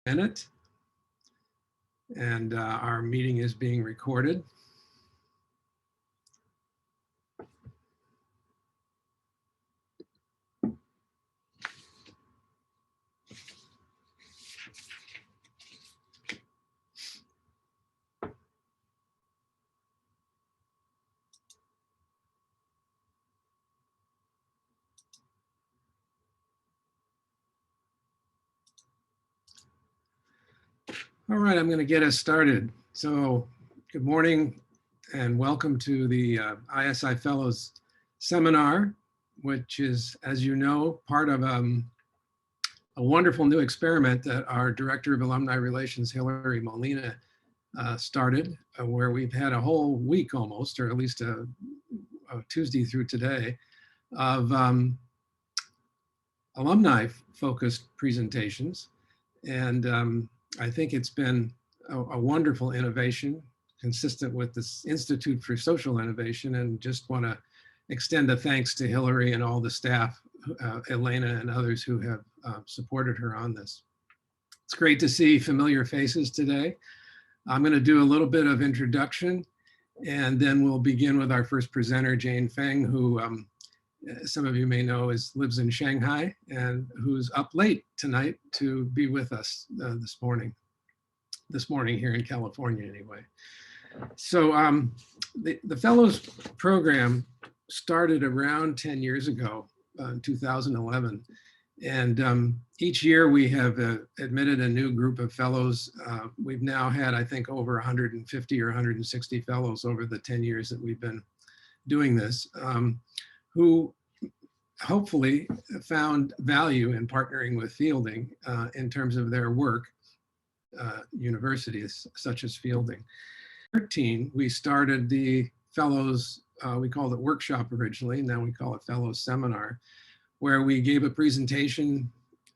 minute, and our meeting is being recorded. All right, I'm going to get us started. So, good morning and welcome to the ISI Fellows Seminar, which is, as you know, part of a wonderful new experiment that our Director of Alumni Relations, Hilary Molina, started, where we've had a whole week almost, or at least a Tuesday through today, of alumni-focused presentations. And I think it's been a wonderful innovation consistent with this Institute for Social Innovation, and just want to extend a thanks to Hilary and all the staff, Elena and others who have supported her on this. It's great to see familiar faces today. I'm going to do a little bit of introduction, and then we'll begin with our first presenter, Jane Feng, who some of you may know lives in Shanghai and who's up late tonight to be with us this morning here in California anyway. So the Fellows program started around 10 years ago, in 2011. And each year we have admitted a new group of fellows. We've now had, I think, over 150 or 160 fellows over the 10 years that we've been doing this, who hopefully found value in partnering with Fielding in terms of their work, universities such as Fielding. 2013, we started the Fellows, we called it workshop originally, now we call it Fellows Seminar, where we gave a presentation,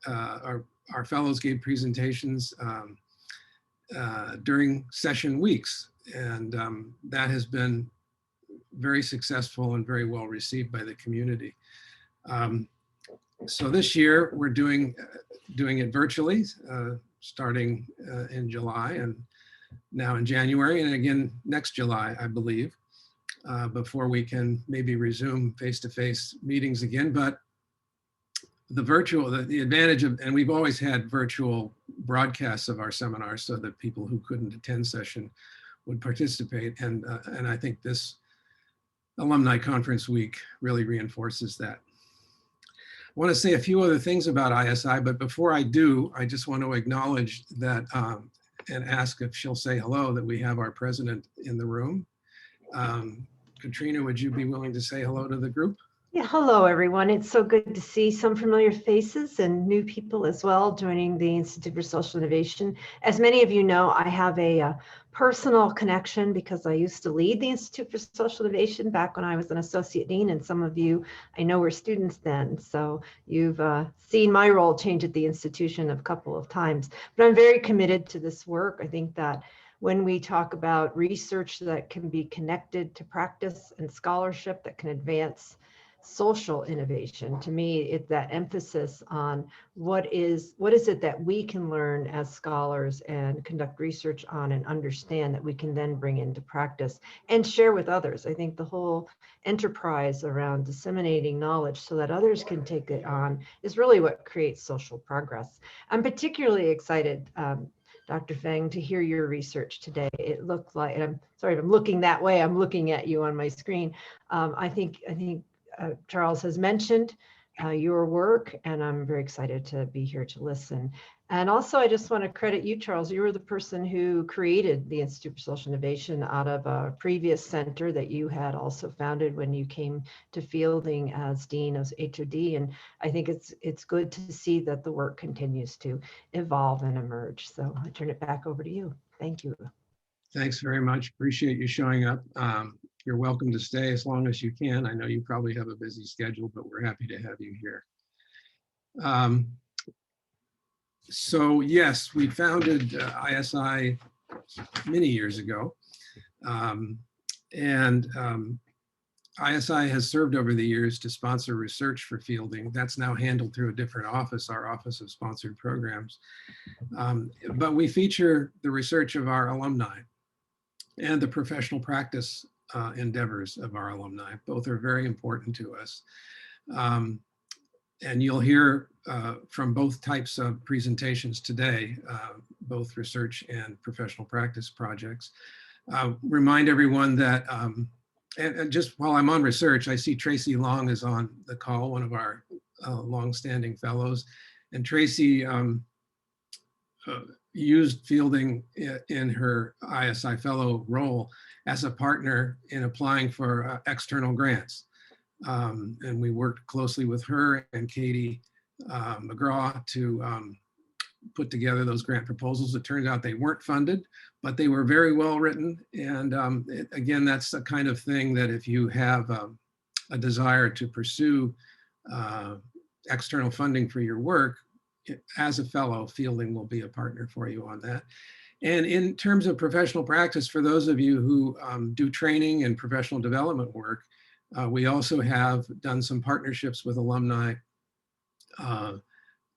our fellows gave presentations during session weeks. And that has been very successful and very well received by the community. So this year we're doing it virtually, starting in July and now in January, and again next July, I believe, before we can maybe resume face-to-face meetings again. But the advantage of, and we've always had virtual broadcasts of our seminars so that people who couldn't attend session would participate. And I think this Alumni Conference Week really reinforces that. I want to say a few other things about ISI, but before I do, I just want to acknowledge that and ask if she'll say hello, that we have our president in the room. Katrina, would you be willing to say hello to the group? Yeah, hello everyone. It's so good to see some familiar faces and new people as well joining the Institute for Social Innovation. As many of you know, I have a personal connection because I used to lead the Institute for Social Innovation back when I was an associate dean, and some of you I know were students then. So you've seen my role change at the institution a couple of times, but I'm very committed to this work. I think that when we talk about research that can be connected to practice and scholarship that can advance social innovation, to me, it's that emphasis on what is it that we can learn as scholars and conduct research on and understand that we can then bring into practice and share with others. I think the whole enterprise around disseminating knowledge so that others can take it on is really what creates social progress. I'm particularly excited, Dr. Feng, to hear your research today. It looked like, and I'm sorry if I'm looking that way, I'm looking at you on my screen. I think Charles has mentioned your work, and I'm very excited to be here to listen. And also, I just want to credit you, Charles. You were the person who created the Institute for Social Innovation out of a previous center that you had also founded when you came to Fielding as Dean of HOD. And I think it's good to see that the work continues to evolve and emerge. So I turn it back over to you. Thank you. Thanks very much. Appreciate you showing up. You're welcome to stay as long as you can. I know you probably have a busy schedule, but we're happy to have you here. So yes, we founded ISI many years ago. ISI has served over the years to sponsor research for fielding. That's now handled through a different office, our Office of Sponsored Programs. But we feature the research of our alumni and the professional practice endeavors of our alumni. Both are very important to us. And you'll hear from both types of presentations today, both research and professional practice projects. Remind everyone that, and just while I'm on research, I see Tracy Long is on the call, one of our longstanding fellows. And Tracy used fielding in her ISI fellow role as a partner in applying for external grants. And we worked closely with her and Katie McGraw to put together those grant proposals. It turned out they weren't funded, but they were very well written. And again, that's the kind of thing that if you have a desire to pursue external funding for your work, as a fellow, fielding will be a partner for you on that. And in terms of professional practice, for those of you who do training and professional development work, we also have done some partnerships with alumni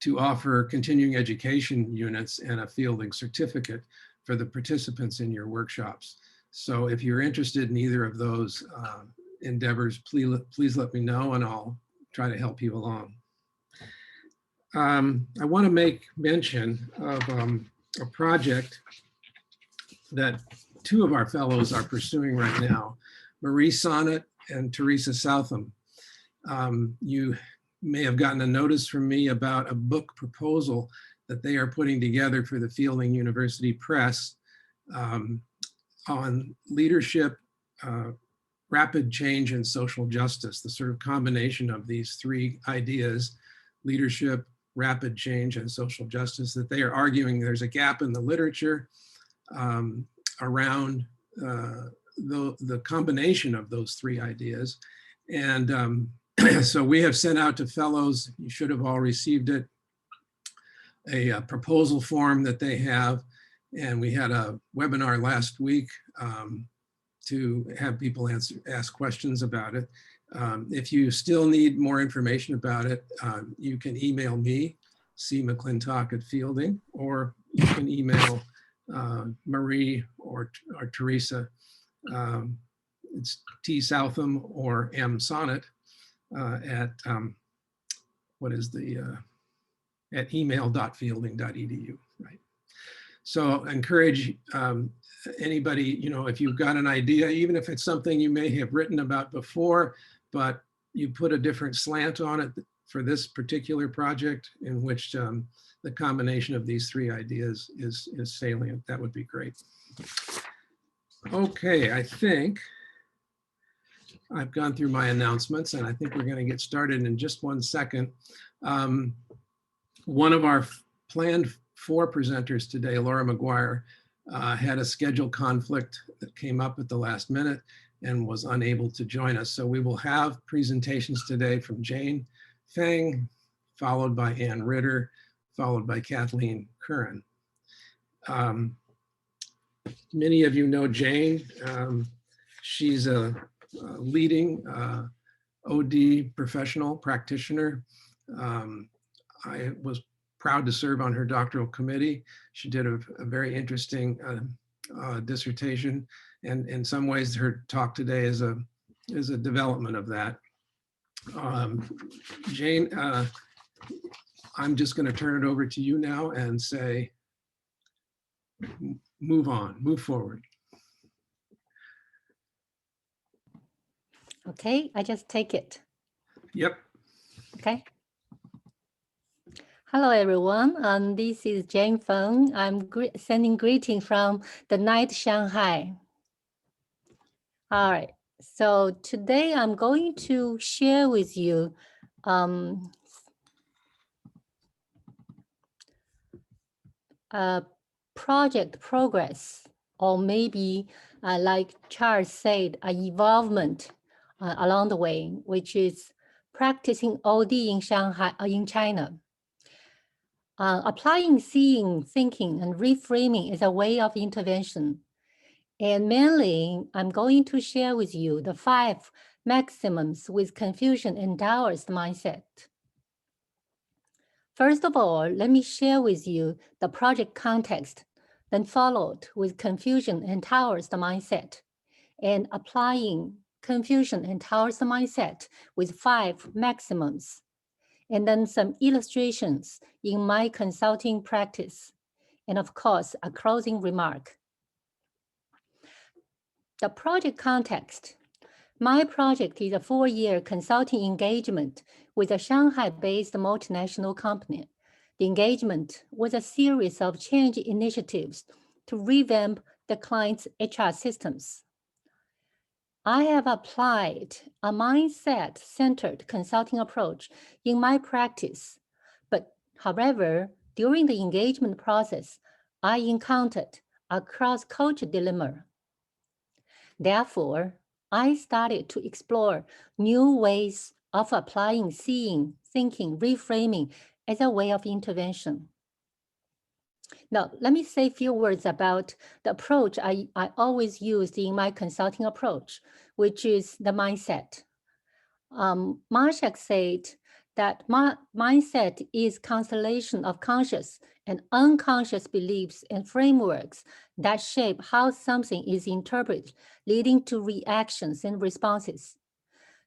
to offer continuing education units and a fielding certificate for the participants in your workshops. So if you're interested in either of those endeavors, please let me know and I'll try to help you along. I want to make mention of a project that two of our fellows are pursuing right now, Marie Sonnet and Teresa Southam. You may have gotten a notice from me about a book proposal that they are putting together for the Fielding University Press on leadership, rapid change, and social justice, the sort of combination of these three ideas, leadership, rapid change, and social justice, that they are arguing there's a gap in the literature around the combination of those three ideas. And so we have sent out to fellows, you should have all received it, a proposal form that they have. And we had a webinar last week to have people ask questions about it. If you still need more information about it, you can email me, c.mcclintock@fielding, or you can email Marie or Teresa. It's T. Southam or M. Sonnet at at email.fielding.edu, right? So encourage anybody, if you've got an idea, even if it's something you may have written about before, but you put a different slant on it for this particular project in which the combination of these three ideas is salient, that would be great. Okay, I think I've gone through my announcements and I think we're going to get started in just 1 second. One of our planned 4 presenters today, Laura McGuire, had a schedule conflict that came up at the last minute and was unable to join us. So we will have presentations today from Jane Feng, followed by Ann Ritter, followed by Kathleen Curran. Many of you know Jane. She's a leading OD professional practitioner. I was proud to serve on her doctoral committee. She did a very interesting dissertation, and in some ways her talk today is a development of that. Jane, I'm just going to turn it over to you now and say, move on, move forward. Okay, I just take it. Yep. Okay. Hello, everyone. This is Jane Feng. I'm sending greetings from the night Shanghai. All right. So today I'm going to share with you project progress, or maybe like Charles said, an evolvement along the way, which is practicing OD in Shanghai, in China. Applying seeing, thinking, and reframing is a way of intervention. And mainly, I'm going to share with you the 5 Maxims with Confucian and Taoist mindset. First of all, let me share with you the project context, then followed with Confucian and Taoist mindset, and applying Confucian and Taoist mindset with 5 maxims, and then some illustrations in my consulting practice, and of course, a closing remark. The project context. My project is a 4-year consulting engagement with a Shanghai-based multinational company. The engagement was a series of change initiatives to revamp the client's HR systems. I have applied a mindset-centered consulting approach in my practice, but however, during the engagement process, I encountered a cross-cultural dilemma. Therefore, I started to explore new ways of applying seeing, thinking, reframing as a way of intervention. Now, let me say a few words about the approach I always used in my consulting approach, which is the mindset. Marshak said that mindset is constellation of conscious and unconscious beliefs and frameworks that shape how something is interpreted, leading to reactions and responses.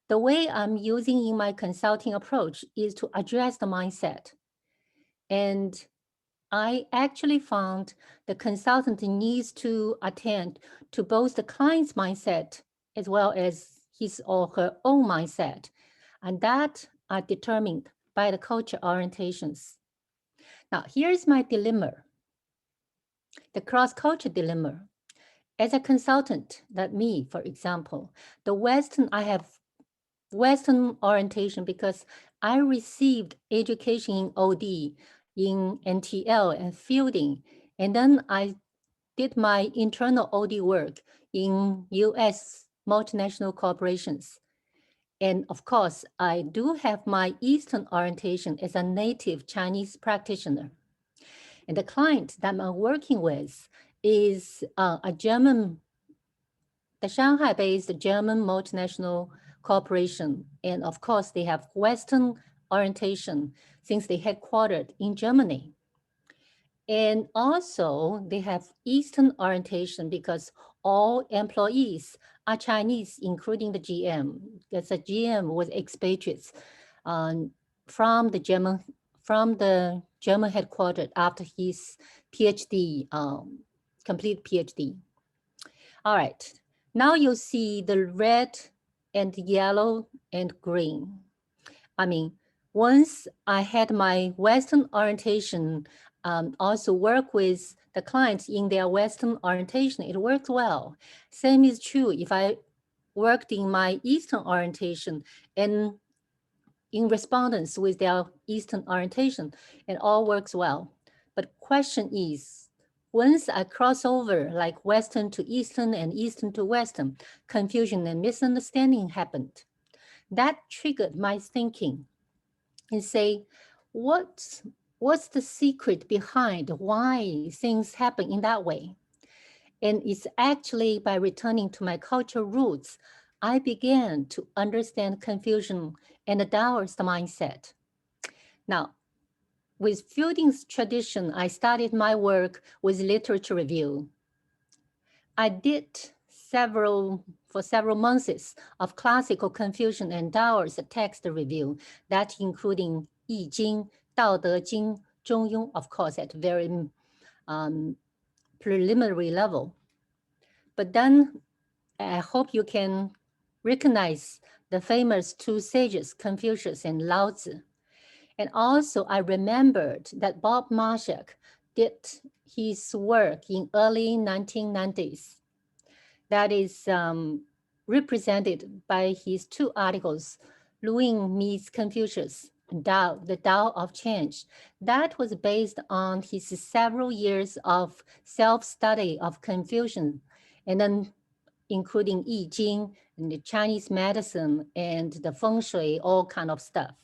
The way I'm using in my consulting approach is to address the mindset. And I actually found the consultant needs to attend to both the client's mindset as well as his or her own mindset, and that are determined by the culture orientations. Now, here's my dilemma, the cross-culture dilemma. As a consultant, that me, for example, I have Western orientation because I received education in OD, in NTL and fielding, and then I did my internal OD work in US multinational corporations. And of course, I do have my Eastern orientation as a native Chinese practitioner. And the client that I'm working with is a German, the Shanghai-based German multinational corporation. And of course, they have Western orientation since they headquartered in Germany. And also they have Eastern orientation because all employees are Chinese, including the GM, because the GM was expatriates from the German headquarters after his PhD, complete PhD. All right, now you see the red and yellow and green. I mean, once I had my Western orientation, also work with the clients in their Western orientation, it worked well. Same is true if I worked in my Eastern orientation and in respondents with their Eastern orientation, it all works well. But question is, once I cross over like Western to Eastern and Eastern to Western, confusion and misunderstanding happened. That triggered my thinking and say, what's the secret behind why things happen in that way? And it's actually by returning to my cultural roots, I began to understand confusion and the Taoist mindset. Now, with Fielding's tradition, I started my work with literature review. I did for several months of classical Confucian and Taoist text review, that including Yi Jing, Dao De Jing, Zhong Yong, of course, at very preliminary level. But then I hope you can recognize the famous 2 sages, Confucius and Lao Tzu. And also I remembered that Bob Marshak did his work in early 1990s. That is represented by his 2 articles, Luing Meets Confucius, Tao, the Tao of Change. That was based on his several years of self-study of Confucian, and then including Yi Jing and the Chinese medicine and the Feng Shui, all kind of stuff.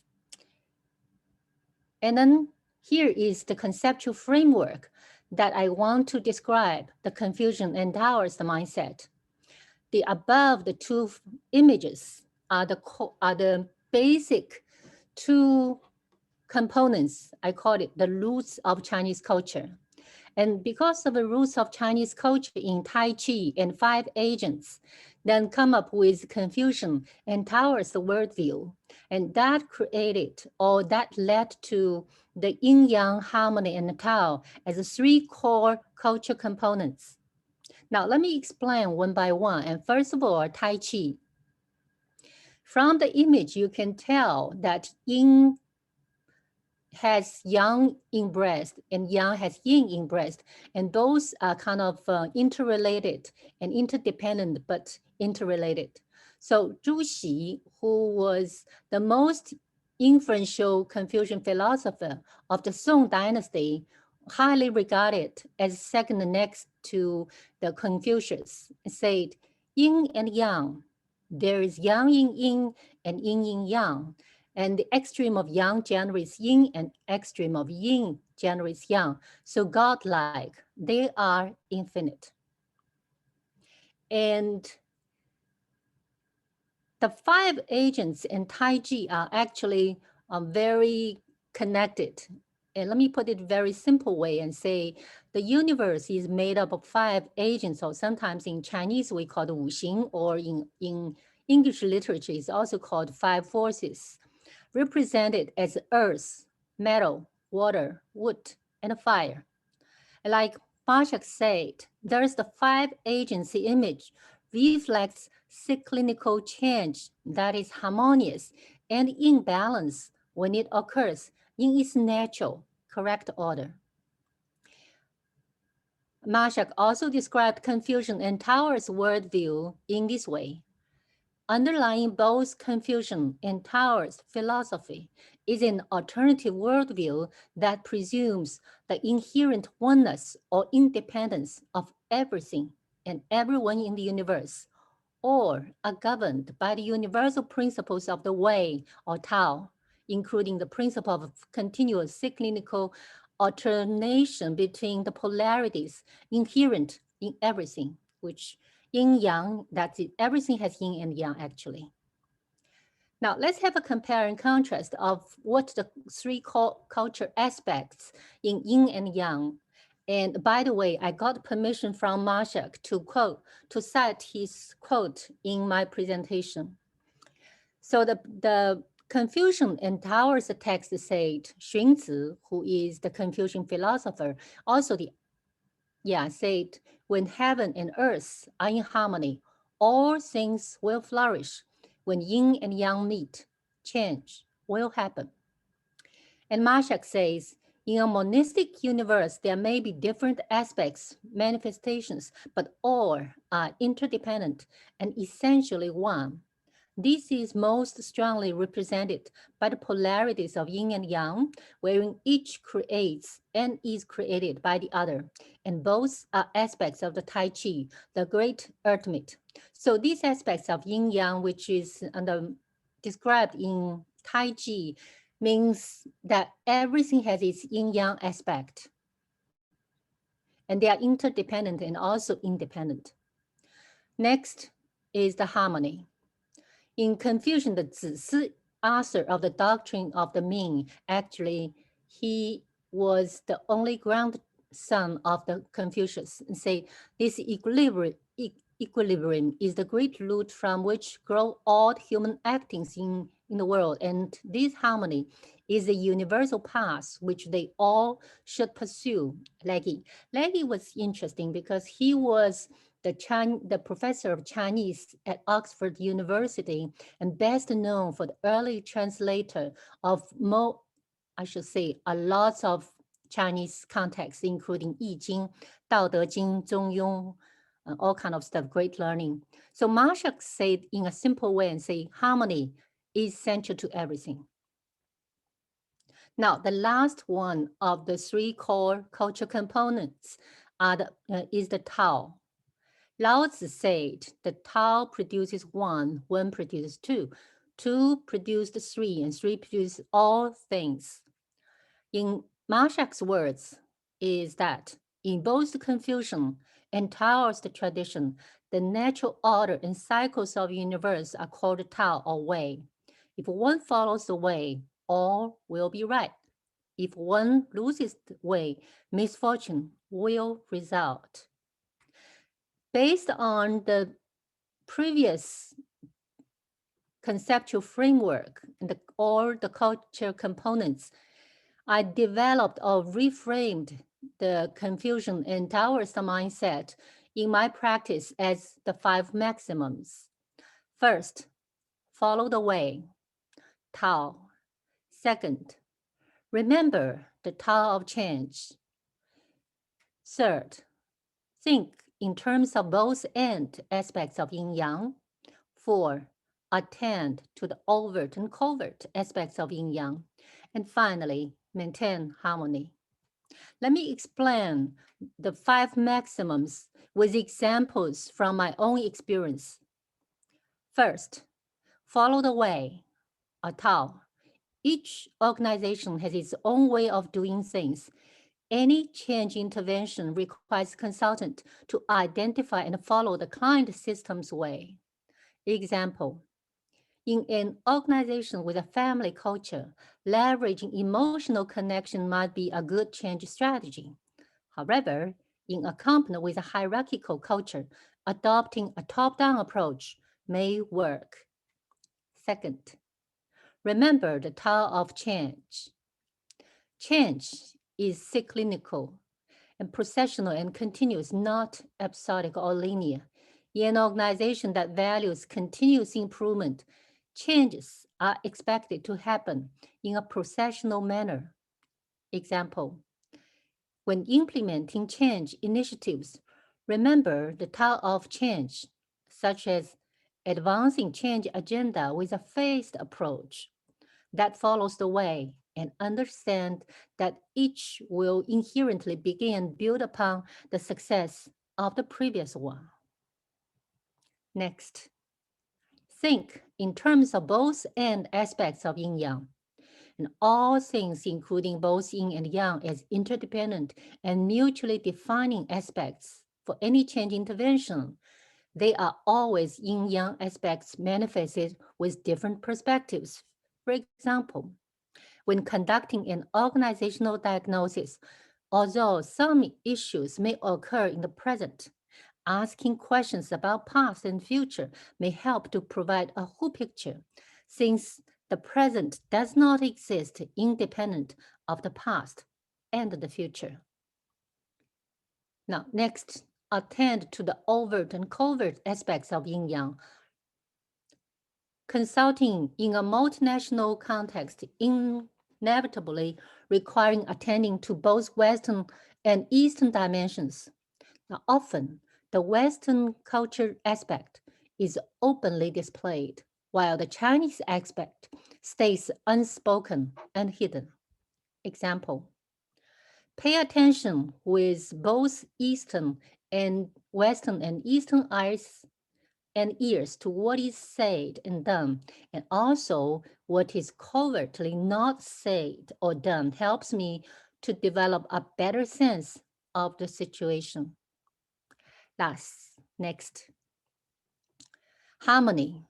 And then here is the conceptual framework that I want to describe the Confucian and Taoist mindset. The above the 2 images are the basic two components. I call it the roots of Chinese culture. And because of the roots of Chinese culture in Tai Chi and five agents, then come up with Confucian and Taoist worldview. And that created, or that led to the yin-yang harmony and Tao as the three core culture components. Now, let me explain one by one. And first of all, Tai Chi. From the image, you can tell that yin has yang in breast and yang has yin in breast, and those are kind of interrelated and interdependent, but interrelated. So Zhu Xi, who was the most influential Confucian philosopher of the Song dynasty, highly regarded as second next to the Confucius, said, yin and yang, there is yang in yin and yin in yang. And the extreme of yang generates yin and extreme of yin generates yang. So godlike, they are infinite. And the five agents in Tai Chi are actually very connected. And let me put it very simple way and say, the universe is made up of five agents, or sometimes in Chinese we call it 五行, or in English literature is also called five forces, represented as earth, metal, water, wood, and fire. Like Marshak said, there's the five agency image reflects cyclical change that is harmonious and in balance when it occurs in its natural, correct order. Marshak also described Confucian and Taoist worldview in this way. Underlying both Confucian and Taoist philosophy is an alternative worldview that presumes the inherent oneness or independence of everything and everyone in the universe, or are governed by the universal principles of the Way or Tao, including the principle of continuous cyclical alternation between the polarities inherent in everything, which yin-yang, that's it. Everything has yin and yang, actually. Now, let's have a compare and contrast of what the three culture aspects in yin and yang. And by the way, I got permission from Marshak to cite his quote in my presentation. So the Confucian and Taoist text said, Xunzi, who is the Confucian philosopher, also said, when heaven and earth are in harmony, all things will flourish. When yin and yang meet, change will happen. And Marshak says, in a monistic universe, there may be different aspects, manifestations, but all are interdependent and essentially one. This is most strongly represented by the polarities of yin and yang, wherein each creates and is created by the other. And both are aspects of the Tai Chi, the great ultimate. So these aspects of yin yang, which is described in Tai Chi, means that everything has its yin yang aspect. And they are interdependent and also independent. Next is the harmony. In Confucian, the Zisi, author of the Doctrine of the Mean, actually, he was the only grandson of the Confucius, and say this equilibrium is the great root from which grow all human actings in the world. And this harmony is the universal path which they all should pursue. Legge was interesting because he was the professor of Chinese at Oxford University and best known for the early translator of a lot of Chinese contexts, including I Ching, Dao De Jing, Zhong Yong, all kind of stuff, great learning. So Marshak said in a simple way and say, harmony is central to everything. Now, the last one of the three core culture components is the Tao. Laozi said the Tao produces one produces two produces three, and three produces all things. In Marshak's words is that in both the Confucian and Taoist tradition, The natural order and cycles of the universe are called Tao or way. If one follows the way, all will be right. If one loses the way, misfortune will result. Based on the previous conceptual framework and all the culture components, I developed or reframed the Confucian and Taoist mindset in my practice as the 5 maxims. First, follow the way, Tao. Second, remember the Tao of change. Third, think in terms of both and aspects of yin-yang. 4, attend to the overt and covert aspects of yin-yang. And finally, maintain harmony. Let me explain the 5 maxims with examples from my own experience. First, follow the way, a Tao. Each organization has its own way of doing things. Any change intervention requires consultant to identify and follow the client system's way. Example, in an organization with a family culture, leveraging emotional connection might be a good change strategy. However, in a company with a hierarchical culture, adopting a top-down approach may work. Second, remember the Tao of change. Change is cyclical and processional and continuous, not episodic or linear. In an organization that values continuous improvement, changes are expected to happen in a processional manner. Example, when implementing change initiatives, remember the Tao of change, such as advancing change agenda with a phased approach that follows the way, and understand that each will inherently begin and build upon the success of the previous one. Next, think in terms of both and aspects of yin-yang, and all things including both yin and yang as interdependent and mutually defining aspects for any change intervention. They are always yin-yang aspects manifested with different perspectives. For example, when conducting an organizational diagnosis, although some issues may occur in the present, asking questions about past and future may help to provide a whole picture, since the present does not exist independent of the past and the future. Now, next, attend to the overt and covert aspects of yin-yang. Consulting in a multinational context inevitably requiring attending to both Western and Eastern dimensions. Now, often, the Western culture aspect is openly displayed, while the Chinese aspect stays unspoken and hidden. Example, pay attention with both Eastern and Western and Eastern eyes and ears to what is said and done, and also what is covertly not said or done helps me to develop a better sense of the situation. Next, harmony.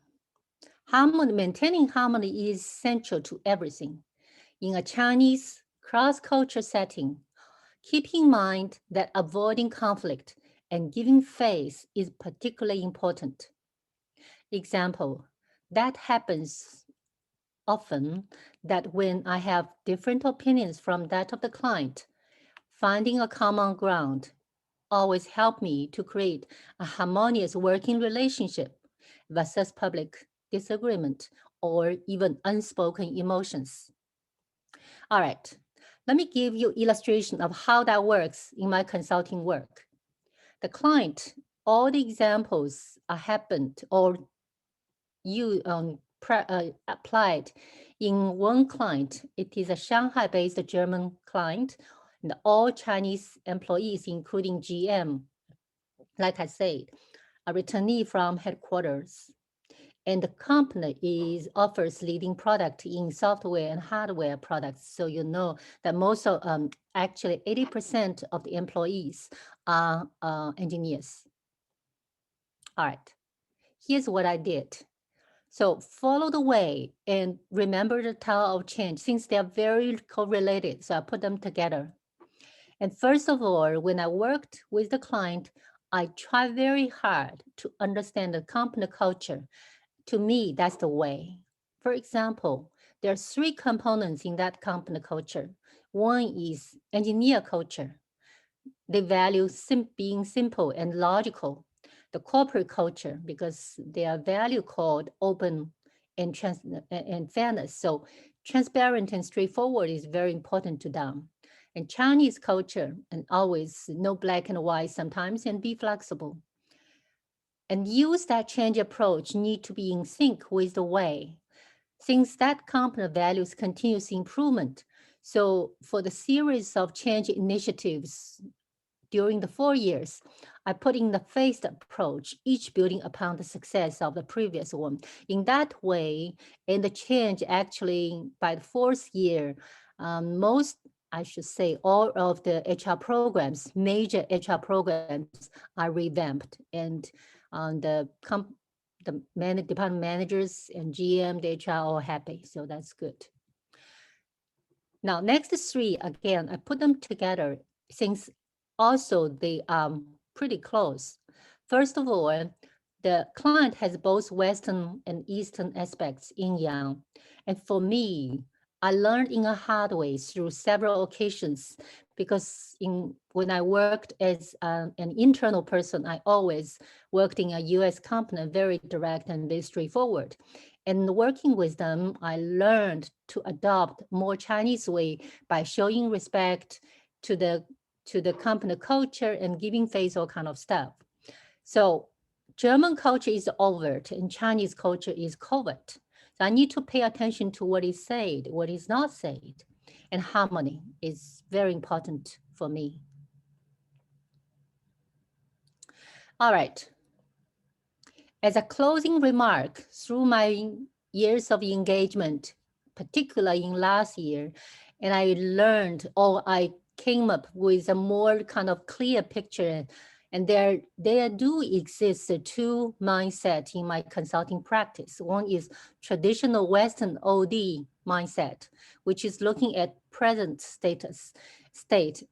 Maintaining harmony is central to everything. In a Chinese cross-culture setting, keep in mind that avoiding conflict and giving face is particularly important. Example, that happens often that when I have different opinions from that of the client, finding a common ground always help me to create a harmonious working relationship versus public disagreement or even unspoken emotions. All right, let me give you illustration of how that works in my consulting work. The client, all the examples happened or you applied in one client. It is a Shanghai-based German client, and all Chinese employees, including GM, like I said, a returnee from headquarters. And the company offers leading product in software and hardware products. So you know that most of, actually 80% of the employees are engineers. All right, here's what I did. So follow the way and remember the Tao of change, since they are very correlated. So I put them together. And first of all, when I worked with the client, I tried very hard to understand the company culture. To me, that's the way. For example, there are 3 components in that company culture. One is engineer culture. They value being simple and logical. The corporate culture, because their value called open and fairness. So transparent and straightforward is very important to them. And Chinese culture, and always no black and white sometimes, and be flexible. And use that change approach need to be in sync with the way. Since that company values continuous improvement, so for the series of change initiatives during the 4 years, I put in the phased approach, each building upon the success of the previous one. In that way, in the change actually by the 4th year, I should say all of the HR programs, major HR programs are revamped, and the department managers and GM, the HR are all happy, so that's good. Now, next 3, again, I put them together since also they are pretty close. First of all, the client has both Western and Eastern aspects, yin yang. And for me, I learned in a hard way through several occasions, because when I worked as an internal person, I always worked in a US company, very direct and very straightforward. And working with them, I learned to adopt more Chinese way by showing respect to the company culture and giving face all kind of stuff. So German culture is overt and Chinese culture is covert. So I need to pay attention to what is said, what is not said, and harmony is very important for me. All right. As a closing remark, through my years of engagement, particularly in last year, and I learned, or I came up with a more kind of clear picture. And there do exist 2 mindsets in my consulting practice. One is traditional Western OD mindset, which is looking at present state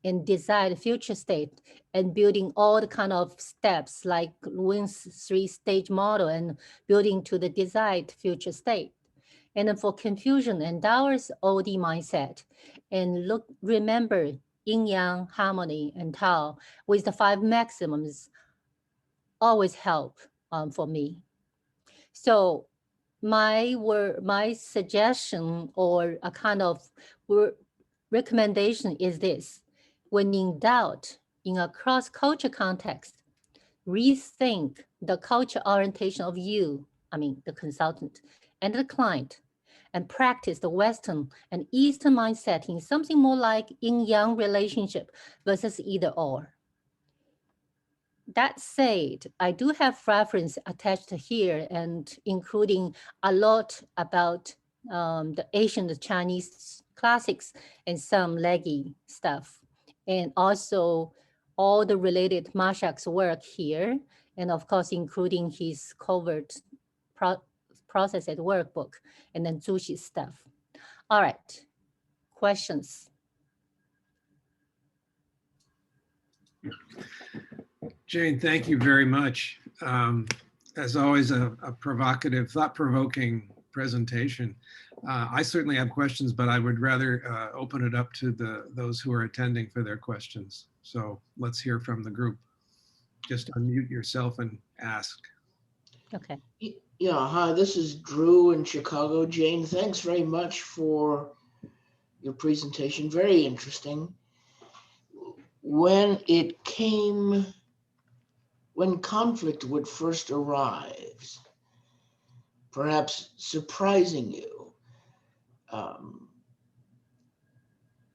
and desired future state, and building all the kind of steps like Wing's 3-stage model and building to the desired future state. And then for Confucian and Taoist OD mindset, and remember yin yang, harmony, and Tao with the 5 maxims always help for me. So my suggestion or a kind of recommendation is this: when in doubt in a cross-culture context, rethink the culture orientation of you, the consultant, and the client, and practice the Western and Eastern mindset in something more like yin-yang relationship versus either or. That said, I do have reference attached here, and including a lot about the Asian, the Chinese classics, and some leggy stuff, and also all the related Marshak's work here, and of course, including his covert process at workbook, and then Zushi's stuff. All right, questions? Jane, thank you very much. As always, a provocative, thought-provoking presentation. I certainly have questions, but I would rather open it up to those who are attending for their questions. So let's hear from the group. Just unmute yourself and ask. Okay. Yeah, hi, this is Drew in Chicago. Jane, thanks very much for your presentation. Very interesting. When conflict would first arrive, perhaps surprising you,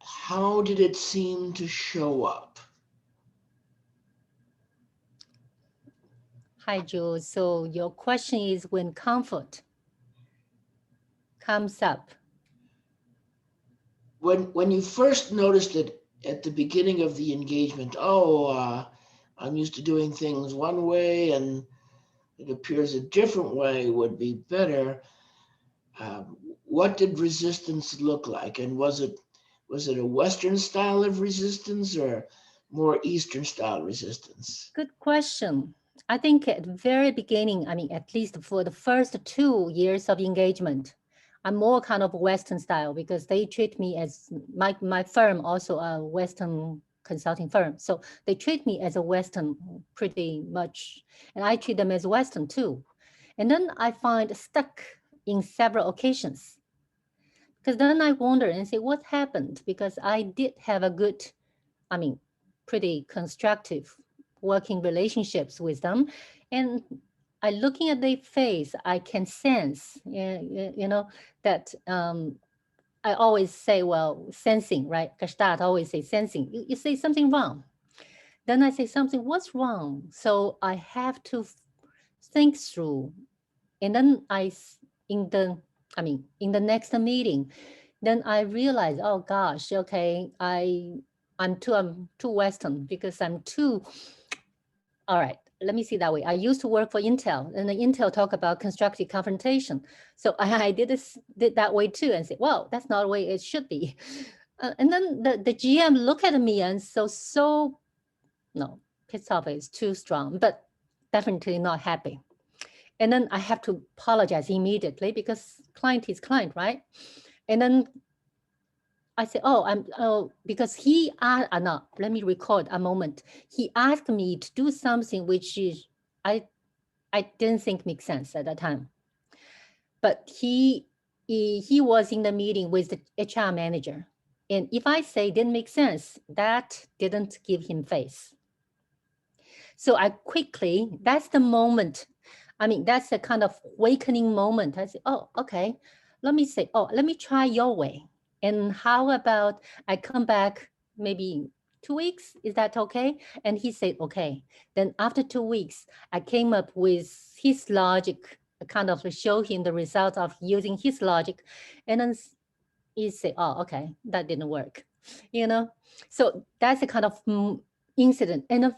how did it seem to show up? Hi, Joe. So your question is when conflict comes up. When you first noticed it at the beginning of the engagement, I'm used to doing things one way, and it appears a different way would be better. What did resistance look like? And was it a Western style of resistance or more Eastern style resistance? Good question. I think at the very beginning, I mean, at least for the first 2 years of engagement, I'm more kind of Western style because they treat me as my firm also a Western consulting firm. So they treat me as a Western pretty much, and I treat them as Western too. And then I find stuck in several occasions because then I wonder and say, what happened? Because I did have a good, I mean, pretty constructive working relationships with them. And I looking at their face, I can sense, you know, that I always say, well, sensing, right? Gestalt always say sensing. You say something wrong. Then I say something, what's wrong? So I have to think through. And then in the next meeting, then I realize, oh gosh, okay, I'm too Western because I'm too, all right, let me see that way. I used to work for Intel and the Intel talk about constructive confrontation. So I did that way too and say, well, that's not the way it should be. And then the GM look at me and no, pissed off is too strong, but definitely not happy. And then I have to apologize immediately because client is client, right? And then I said, because he asked, no, let me record a moment. He asked me to do something which is, I didn't think makes sense at that time. But he was in the meeting with the HR manager. And if I say didn't make sense, that didn't give him face. So I quickly, that's the moment. I mean, that's the kind of awakening moment. I said, oh, okay, let me say, let me try your way. And how about I come back maybe 2 weeks? Is that okay? And he said, okay. Then after 2 weeks, I came up with his logic, kind of show him the result of using his logic. And then he said, oh, okay, that didn't work, you know? So that's a kind of incident. And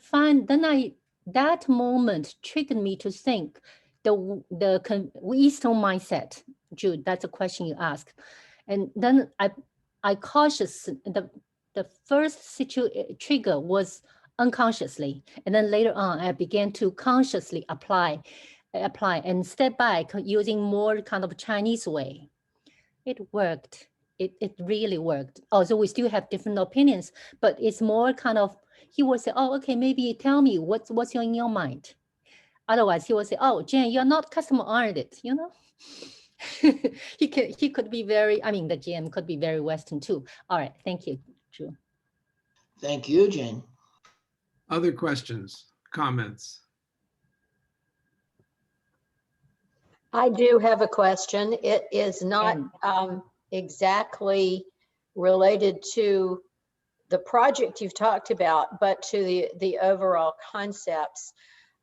that moment triggered me to think the Eastern mindset, Jude, that's a question you asked. And then I cautious, the first trigger was unconsciously. And then later on, I began to consciously apply and step back using more kind of Chinese way. It worked. It really worked. Also, we still have different opinions, but it's more kind of, he will say, oh, okay, maybe tell me what's in your mind. Otherwise, he will say, oh, Jen, you're not customer-oriented, you know? he could be very, I mean, the GM could be very Western too. All right, thank you, Drew. Thank you, Jen. Other questions, comments? I do have a question. It is not exactly related to the project you've talked about, but to the overall concepts.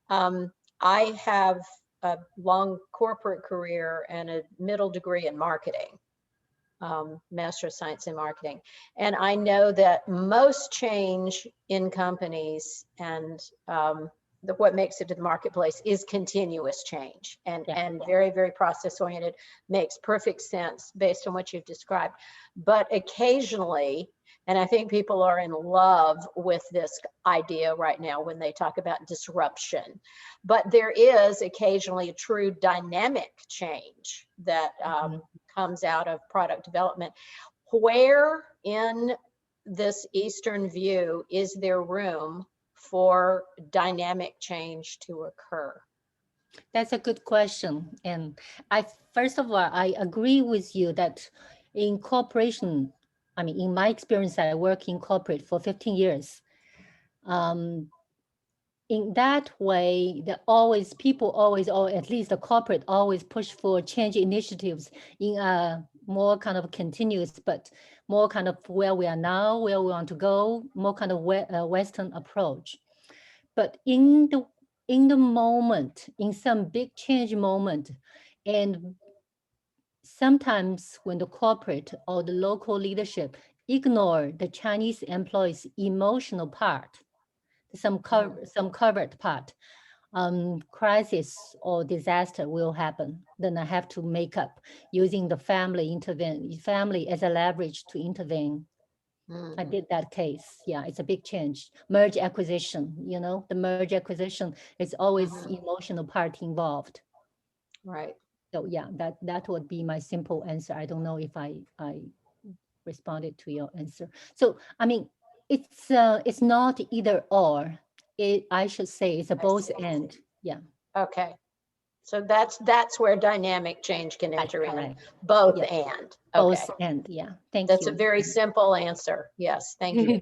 I have a long corporate career and a middle degree in marketing, Master of Science in Marketing. And I know that most change in companies and what makes it to the marketplace is continuous change and very, very process oriented, makes perfect sense based on what you've described. But occasionally, and I think people are in love with this idea right now when they talk about disruption, but there is occasionally a true dynamic change that comes out of product development. Where in this Eastern view is there room for dynamic change to occur? That's a good question. And first of all, I agree with you that in corporation, I mean, in my experience, I work in corporate for 15 years. In that way, people always, or at least the corporate always push for change initiatives in a more kind of continuous, but more kind of where we are now, where we want to go, more kind of Western approach. But in the moment, in some big change moment, and sometimes when the corporate or the local leadership ignore the Chinese employees' emotional part, some covered part, crisis or disaster will happen, then I have to make up using the family as a leverage to intervene. I did that case. Yeah, it's a big change. Merge acquisition, the merge acquisition is always emotional part involved. Right. So yeah, that would be my simple answer. I don't know if I responded to your answer. So I mean, it's not either or. I should say it's a both see. and. Yeah. Okay. So that's where dynamic change can enter in. Correct. Both Yeah. and. Both Okay. and. Yeah. Thank That's you. a very simple answer. Yes. Thank you.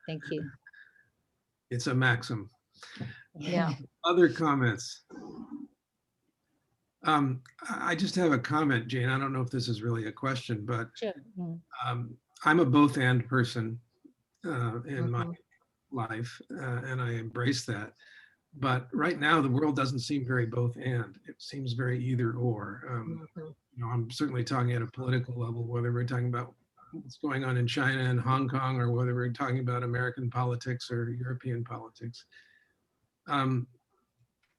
Thank you. It's a maxim. Yeah. Other comments? I just have a comment, Jane. I don't know if this is really a question, but Sure. Mm. I'm a both and person in my life, and I embrace that. But right now, the world doesn't seem very both and. It seems very either or. I'm certainly talking at a political level, whether we're talking about what's going on in China and Hong Kong, or whether we're talking about American politics or European politics.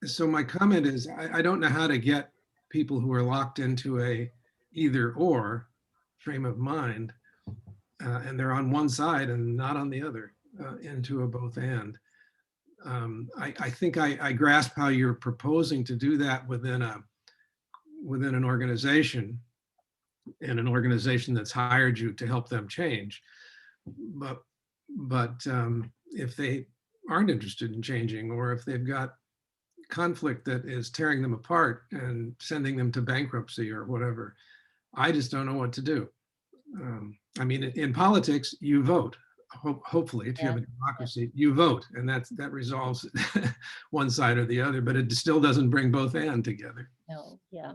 So my comment is, I don't know how to get people who are locked into a either or frame of mind, and they're on one side and not on the other, into a both and. I think I grasp how you're proposing to do that within an organization, and an organization that's hired you to help them change. But if they aren't interested in changing, or if they've got conflict that is tearing them apart and sending them to bankruptcy or whatever, I just don't know what to do. I mean, in politics, you vote. Hopefully, if you have a democracy, you vote, and that resolves one side or the other, but it still doesn't bring both and together. No, yeah.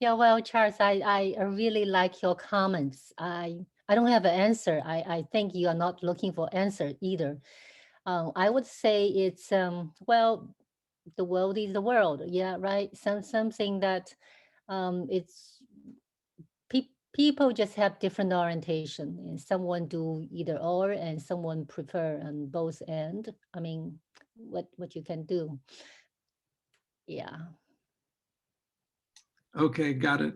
Yeah, well, Charles, I really like your comments. I don't have an answer. I think you are not looking for answer either. I would say it's, well, the world is the world. Yeah, right. Something that it's people just have different orientation, and someone do either or, and someone prefer both and. I mean, what you can do. Yeah. Okay, got it.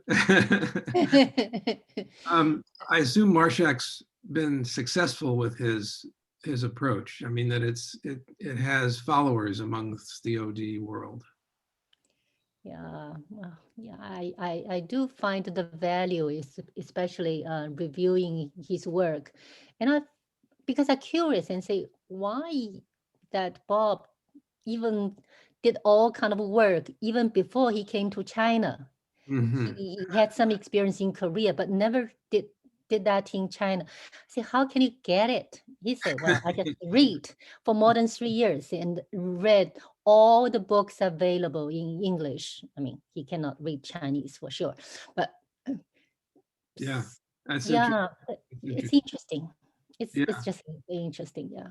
I assume Marshak's been successful with his approach. I mean, that it has followers amongst the OD world. Yeah, well, yeah, I do find the value is especially reviewing his work, and because I'm curious and say why that Bob even did all kind of work even before he came to China. He had some experience in Korea, but never did that in China. Say, how can you get it? He said, well, I just read for more than 3 years and read all the books available in English. I mean, he cannot read Chinese for sure, but Yeah, that's yeah, it's interesting. Yeah. It's just interesting. Yeah.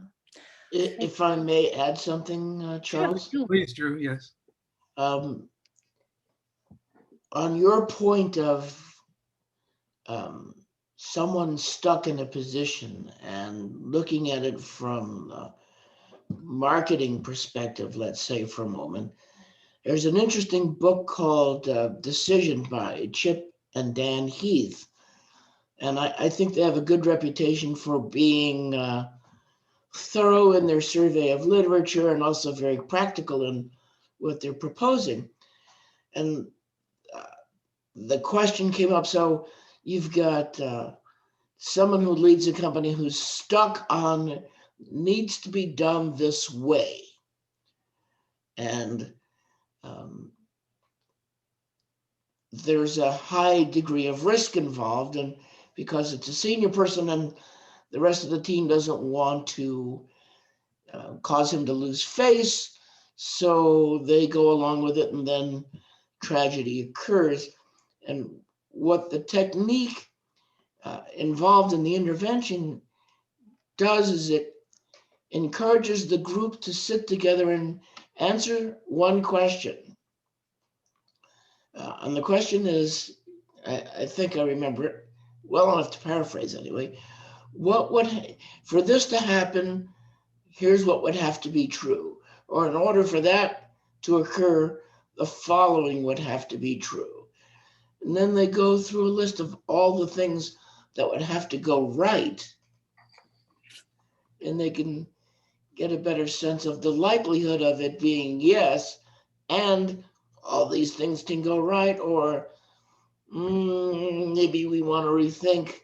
If I may add something, Charles. Sure. Please, Drew. Yes. On your point of someone stuck in a position and looking at it from a marketing perspective, let's say for a moment, there's an interesting book called Decision by Chip and Dan Heath. And I think they have a good reputation for being thorough in their survey of literature and also very practical in what they're proposing. And the question came up, so you've got someone who leads a company who's stuck on needs to be done this way. And there's a high degree of risk involved, and because it's a senior person and the rest of the team doesn't want to cause him to lose face, so they go along with it, and then tragedy occurs. And what the technique involved in the intervention does is it encourages the group to sit together and answer one question. And the question is, I think I remember it well enough to paraphrase anyway. What would, for this to happen, here's what would have to be true. Or in order for that to occur, the following would have to be true. And then they go through a list of all the things that would have to go right. And they can get a better sense of the likelihood of it being yes, and all these things can go right, or maybe we want to rethink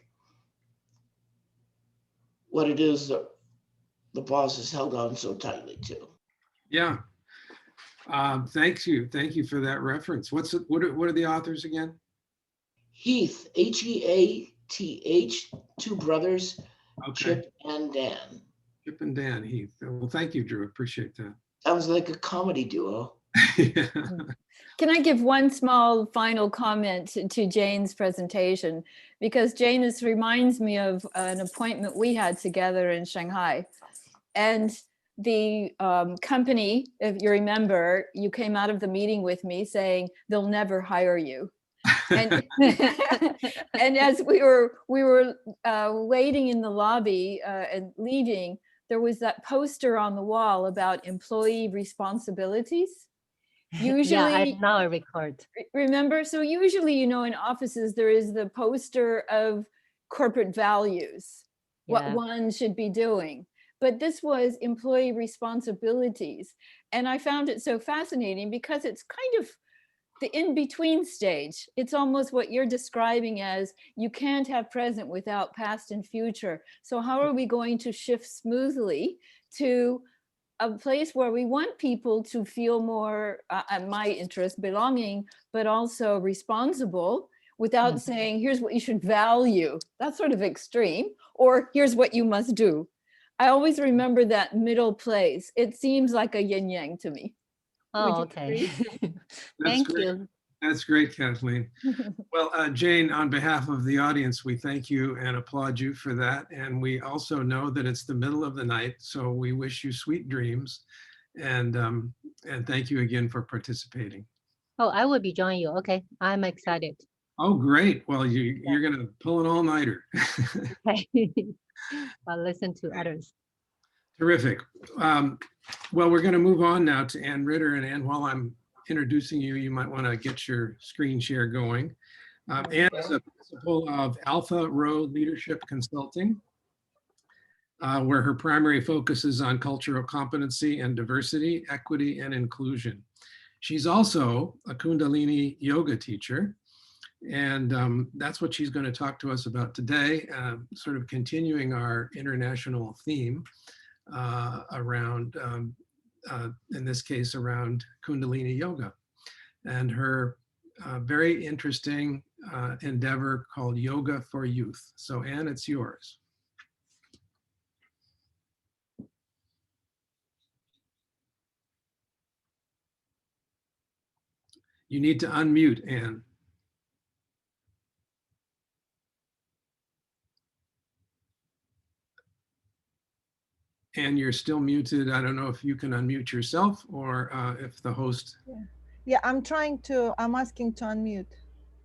what it is that the boss has held on so tightly to. Yeah. Thank you. Thank you for that reference. What are the authors again? Heath, Heath, two brothers, Okay. Chip and Dan. Chip and Dan Heath. Well, thank you, Drew. Appreciate that. Sounds like a comedy duo. Yeah. Can I give one small final comment to Jane's presentation? Because Jane, this reminds me of an appointment we had together in Shanghai. And the company, if you remember, you came out of the meeting with me saying they'll never hire you. And, and as we were waiting in the lobby and leaving, there was that poster on the wall about employee responsibilities. Usually, Yeah, I now record. remember, so usually, in offices, there is the poster of corporate values, what Yeah. one should be doing. But this was employee responsibilities. And I found it so fascinating because it's kind of the in-between stage. It's almost what you're describing as you can't have present without past and future. So how are we going to shift smoothly to a place where we want people to feel more, my interest, belonging, but also responsible, without saying, here's what you should value. That's sort of extreme. Or here's what you must do. I always remember that middle place. It seems like a yin yang to me. Would Oh, you okay. That's Thank great. you. That's great, Kathleen. Well, Jane, on behalf of the audience, we thank you and applaud you for that. And we also know that it's the middle of the night, so we wish you sweet dreams. And thank you again for participating. Oh, I will be joining you. Okay, I'm excited. Oh, great. Well, you're going to pull an all-nighter. I'll listen to others. Terrific. Well, we're going to move on now to Ann Ritter. And Ann, while I'm introducing you, you might want to get your screen share going. Ann is a principal of Alpha Row Leadership Consulting, where her primary focus is on cultural competency and diversity, equity, and inclusion. She's also a Kundalini yoga teacher, and that's what she's going to talk to us about today, sort of continuing our international theme around, in this case, around Kundalini yoga, and her very interesting endeavor called Yoga for Youth. So Ann, it's yours. You need to unmute, Ann. And you're still muted. I don't know if you can unmute yourself or if the host. Yeah, I'm asking to unmute.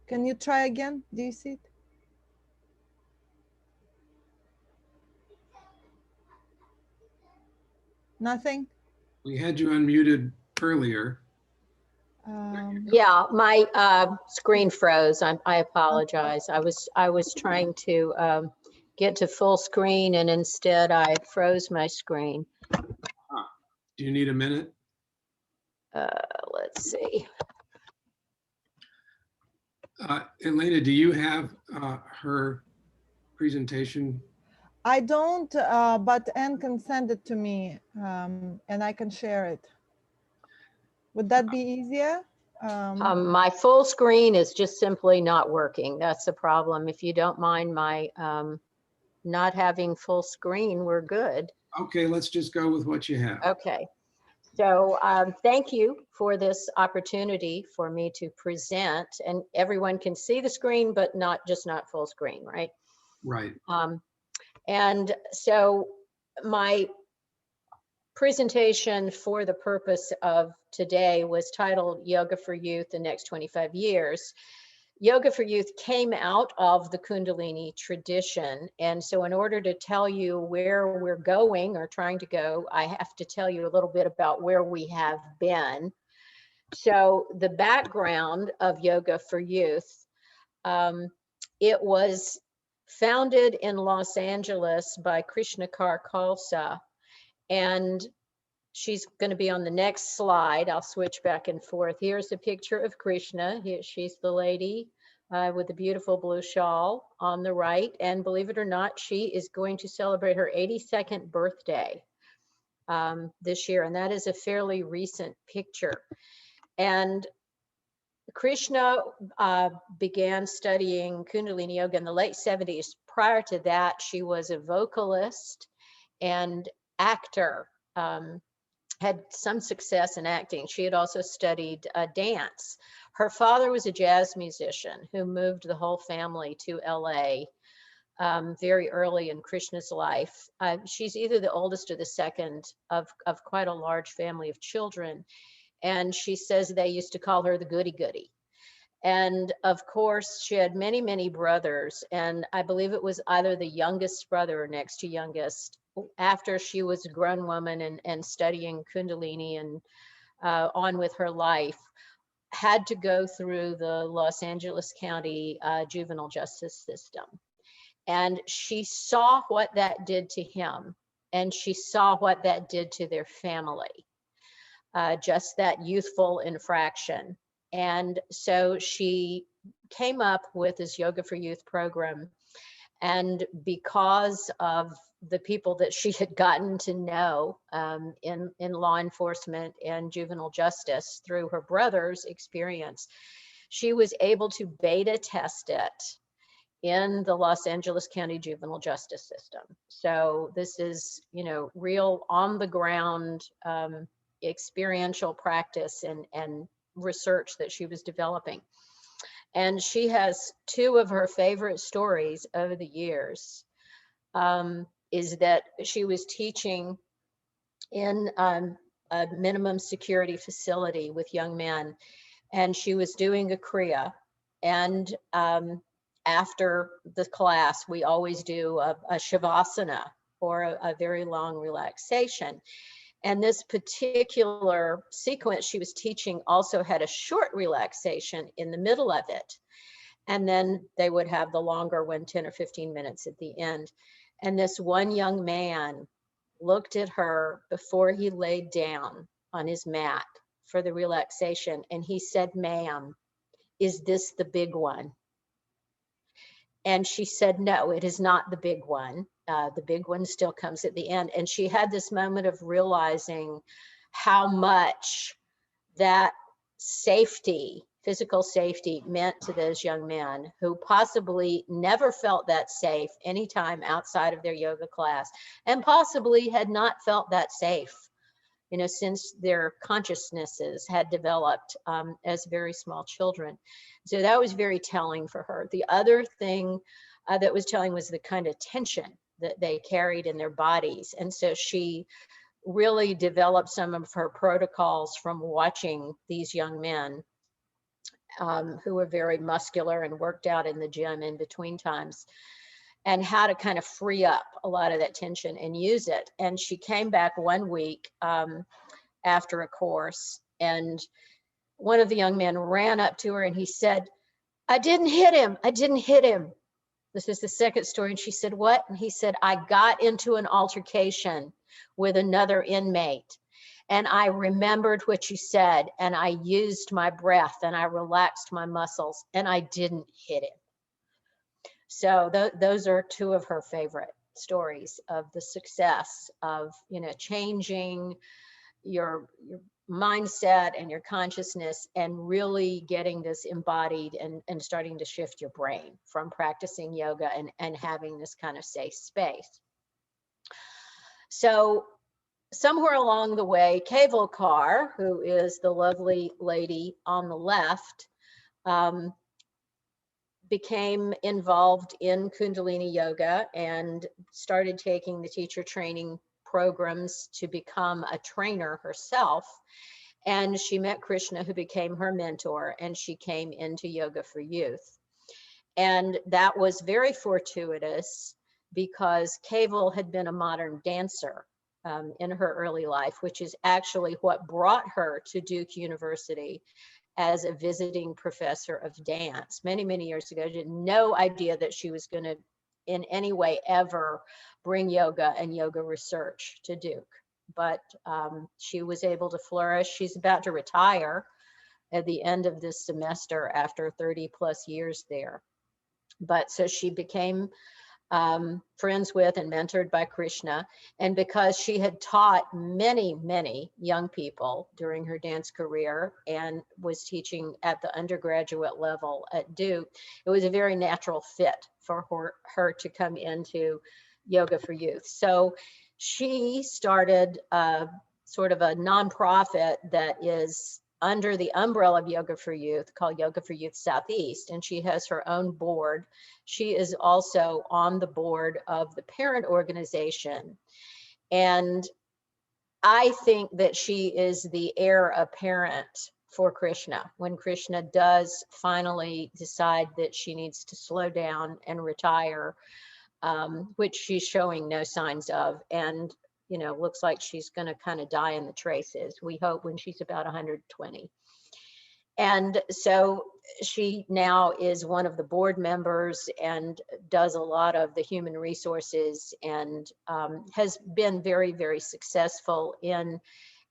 Can you try again? Do you see it? Nothing? We had you unmuted earlier. Yeah, my screen froze. I apologize. I was trying to get to full screen, and instead I froze my screen. Do you need a minute? Let's see. Elena, do you have her presentation? I don't, but Anne can send it to me and I can share it. Would that be easier? My full screen is just simply not working. That's the problem. If you don't mind my not having full screen, we're good. Okay, let's just go with what you have. Okay. So thank you for this opportunity for me to present, and everyone can see the screen, but not full screen, right? Right. And so my presentation for the purpose of today was titled Yoga for Youth, the Next 25 Years. Yoga for Youth came out of the Kundalini tradition. And so in order to tell you where we're going or trying to go, I have to tell you a little bit about where we have been. So the background of Yoga for Youth, it was founded in Los Angeles by Krishnakar Khalsa, and she's going to be on the next slide. I'll switch back and forth. Here's a picture of Krishna. She's the lady with the beautiful blue shawl on the right. And believe it or not, she is going to celebrate her 82nd birthday this year. And that is a fairly recent picture. And Krishna began studying Kundalini Yoga in the late 70s. Prior to that, she was a vocalist and actor. Had some success in acting. She had also studied dance. Her father was a jazz musician who moved the whole family to LA very early in Krishna's life. She's either the oldest or the second of quite a large family of children. And she says they used to call her the goody goody. And of course, she had many, many brothers. And I believe it was either the youngest brother or next to youngest, after she was a grown woman and studying Kundalini and on with her life, had to go through the Los Angeles County juvenile justice system. And she saw what that did to him, and she saw what that did to their family, just that youthful infraction. And so she came up with this Yoga for Youth program. And because of the people that she had gotten to know in law enforcement and juvenile justice through her brother's experience, she was able to beta test it in the Los Angeles County juvenile justice system. So this is, you know, real on the ground experiential practice and research that she was developing. And she has two of her favorite stories over the years, is that she was teaching in a minimum security facility with young men, and she was doing a Kriya. And after the class, we always do a Shavasana, or a very long relaxation. And this particular sequence she was teaching also had a short relaxation in the middle of it. And then they would have the longer one, 10 or 15 minutes at the end. And this one young man looked at her before he laid down on his mat for the relaxation. And he said, "Ma'am, is this the big one?" And she said, "No, it is not the big one. The big one still comes at the end." And she had this moment of realizing how much that safety, physical safety, meant to those young men who possibly never felt that safe anytime outside of their yoga class, and possibly had not felt that safe, you know, since their consciousnesses had developed as very small children. So that was very telling for her. The other thing that was telling was the kind of tension that they carried in their bodies. And so she really developed some of her protocols from watching these young men who were very muscular and worked out in the gym in between times, and how to kind of free up a lot of that tension and use it. And she came back one week after a course, and one of the young men ran up to her and he said, "I didn't hit him. I didn't hit him." This is the second story. And she said, "What?" And he said, "I got into an altercation with another inmate, and I remembered what you said, and I used my breath and I relaxed my muscles, and I didn't hit him." So those are two of her favorite stories of the success of, you know, changing your mindset and your consciousness, and really getting this embodied and starting to shift your brain from practicing yoga and having this kind of safe space. So somewhere along the way, Kathleen, who is the lovely lady on the left, became involved in Kundalini yoga and started taking the teacher training programs to become a trainer herself. And she met Krishna, who became her mentor, and she came into Yoga for Youth. And that was very fortuitous, because Kathleen had been a modern dancer in her early life, which is actually what brought her to Duke University as a visiting professor of dance many, many years ago. She had no idea that she was going to in any way ever bring yoga and yoga research to Duke. But she was able to flourish. She's about to retire at the end of this semester after 30 plus years there. But so she became friends with and mentored by Krishna. And because she had taught many, many young people during her dance career and was teaching at the undergraduate level at Duke, it was a very natural fit for her to come into Yoga for Youth. So she started sort of a nonprofit that is under the umbrella of Yoga for Youth called Yoga for Youth Southeast, and she has her own board. She is also on the board of the parent organization. And I think that she is the heir apparent for Krishna. When Krishna does finally decide that she needs to slow down and retire, which she's showing no signs of, and you know, looks like she's going to kind of die in the traces, we hope, when she's about 120. And so she now is one of the board members and does a lot of the human resources, and has been very, very successful in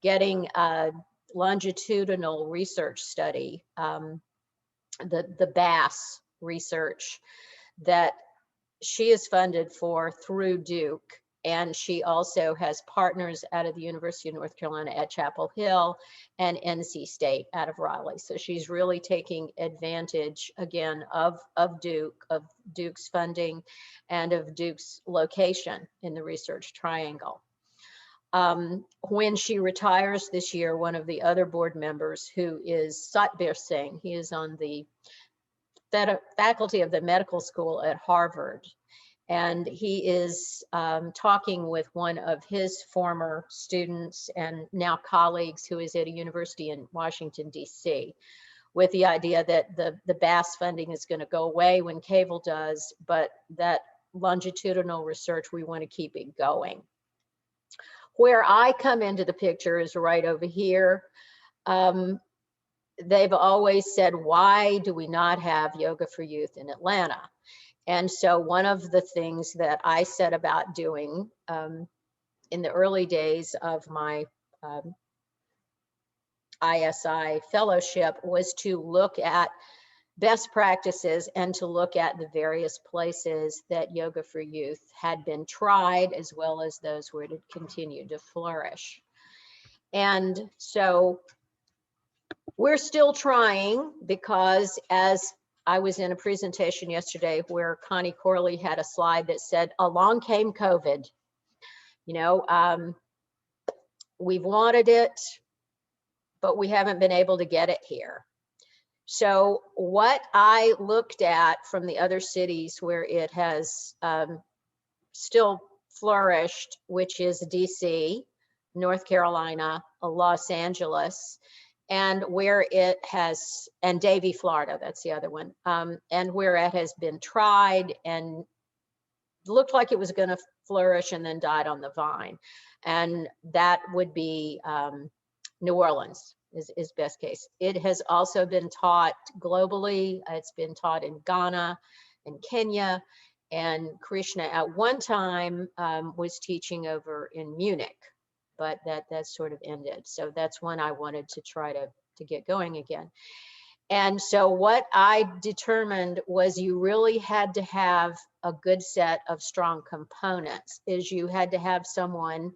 getting a longitudinal research study, the BASS research that she is funded for through Duke. And she also has partners out of the University of North Carolina at Chapel Hill and NC State out of Raleigh. So she's really taking advantage, again, of Duke's funding and of Duke's location in the Research Triangle. When she retires this year, one of the other board members, who is Satbir Singh, he is on the faculty of the medical school at Harvard. And he is talking with one of his former students and now colleagues who is at a university in Washington, D.C., with the idea that the BASS funding is going to go away when Cable does, but that longitudinal research, we want to keep it going. Where I come into the picture is right over here. They've always said, why do we not have Yoga for Youth in Atlanta? And so one of the things that I set about doing in the early days of my ISI fellowship was to look at best practices and to look at the various places that Yoga for Youth had been tried, as well as those where it had continued to flourish. And so we're still trying, because as I was in a presentation yesterday where Connie Corley had a slide that said, along came COVID. You know, we've wanted it, but we haven't been able to get it here. So what I looked at from the other cities where it has still flourished, which is DC, North Carolina, Los Angeles, and where it has, and Davie, Florida, that's the other one, and where it has been tried and looked like it was going to flourish and then died on the vine. And that would be New Orleans is best case. It has also been taught globally. It's been taught in Ghana and Kenya, and Krishna at one time was teaching over in Munich, but that sort of ended. So that's when I wanted to try to get going again. And so what I determined was you really had to have a good set of strong components. Is you had to have someone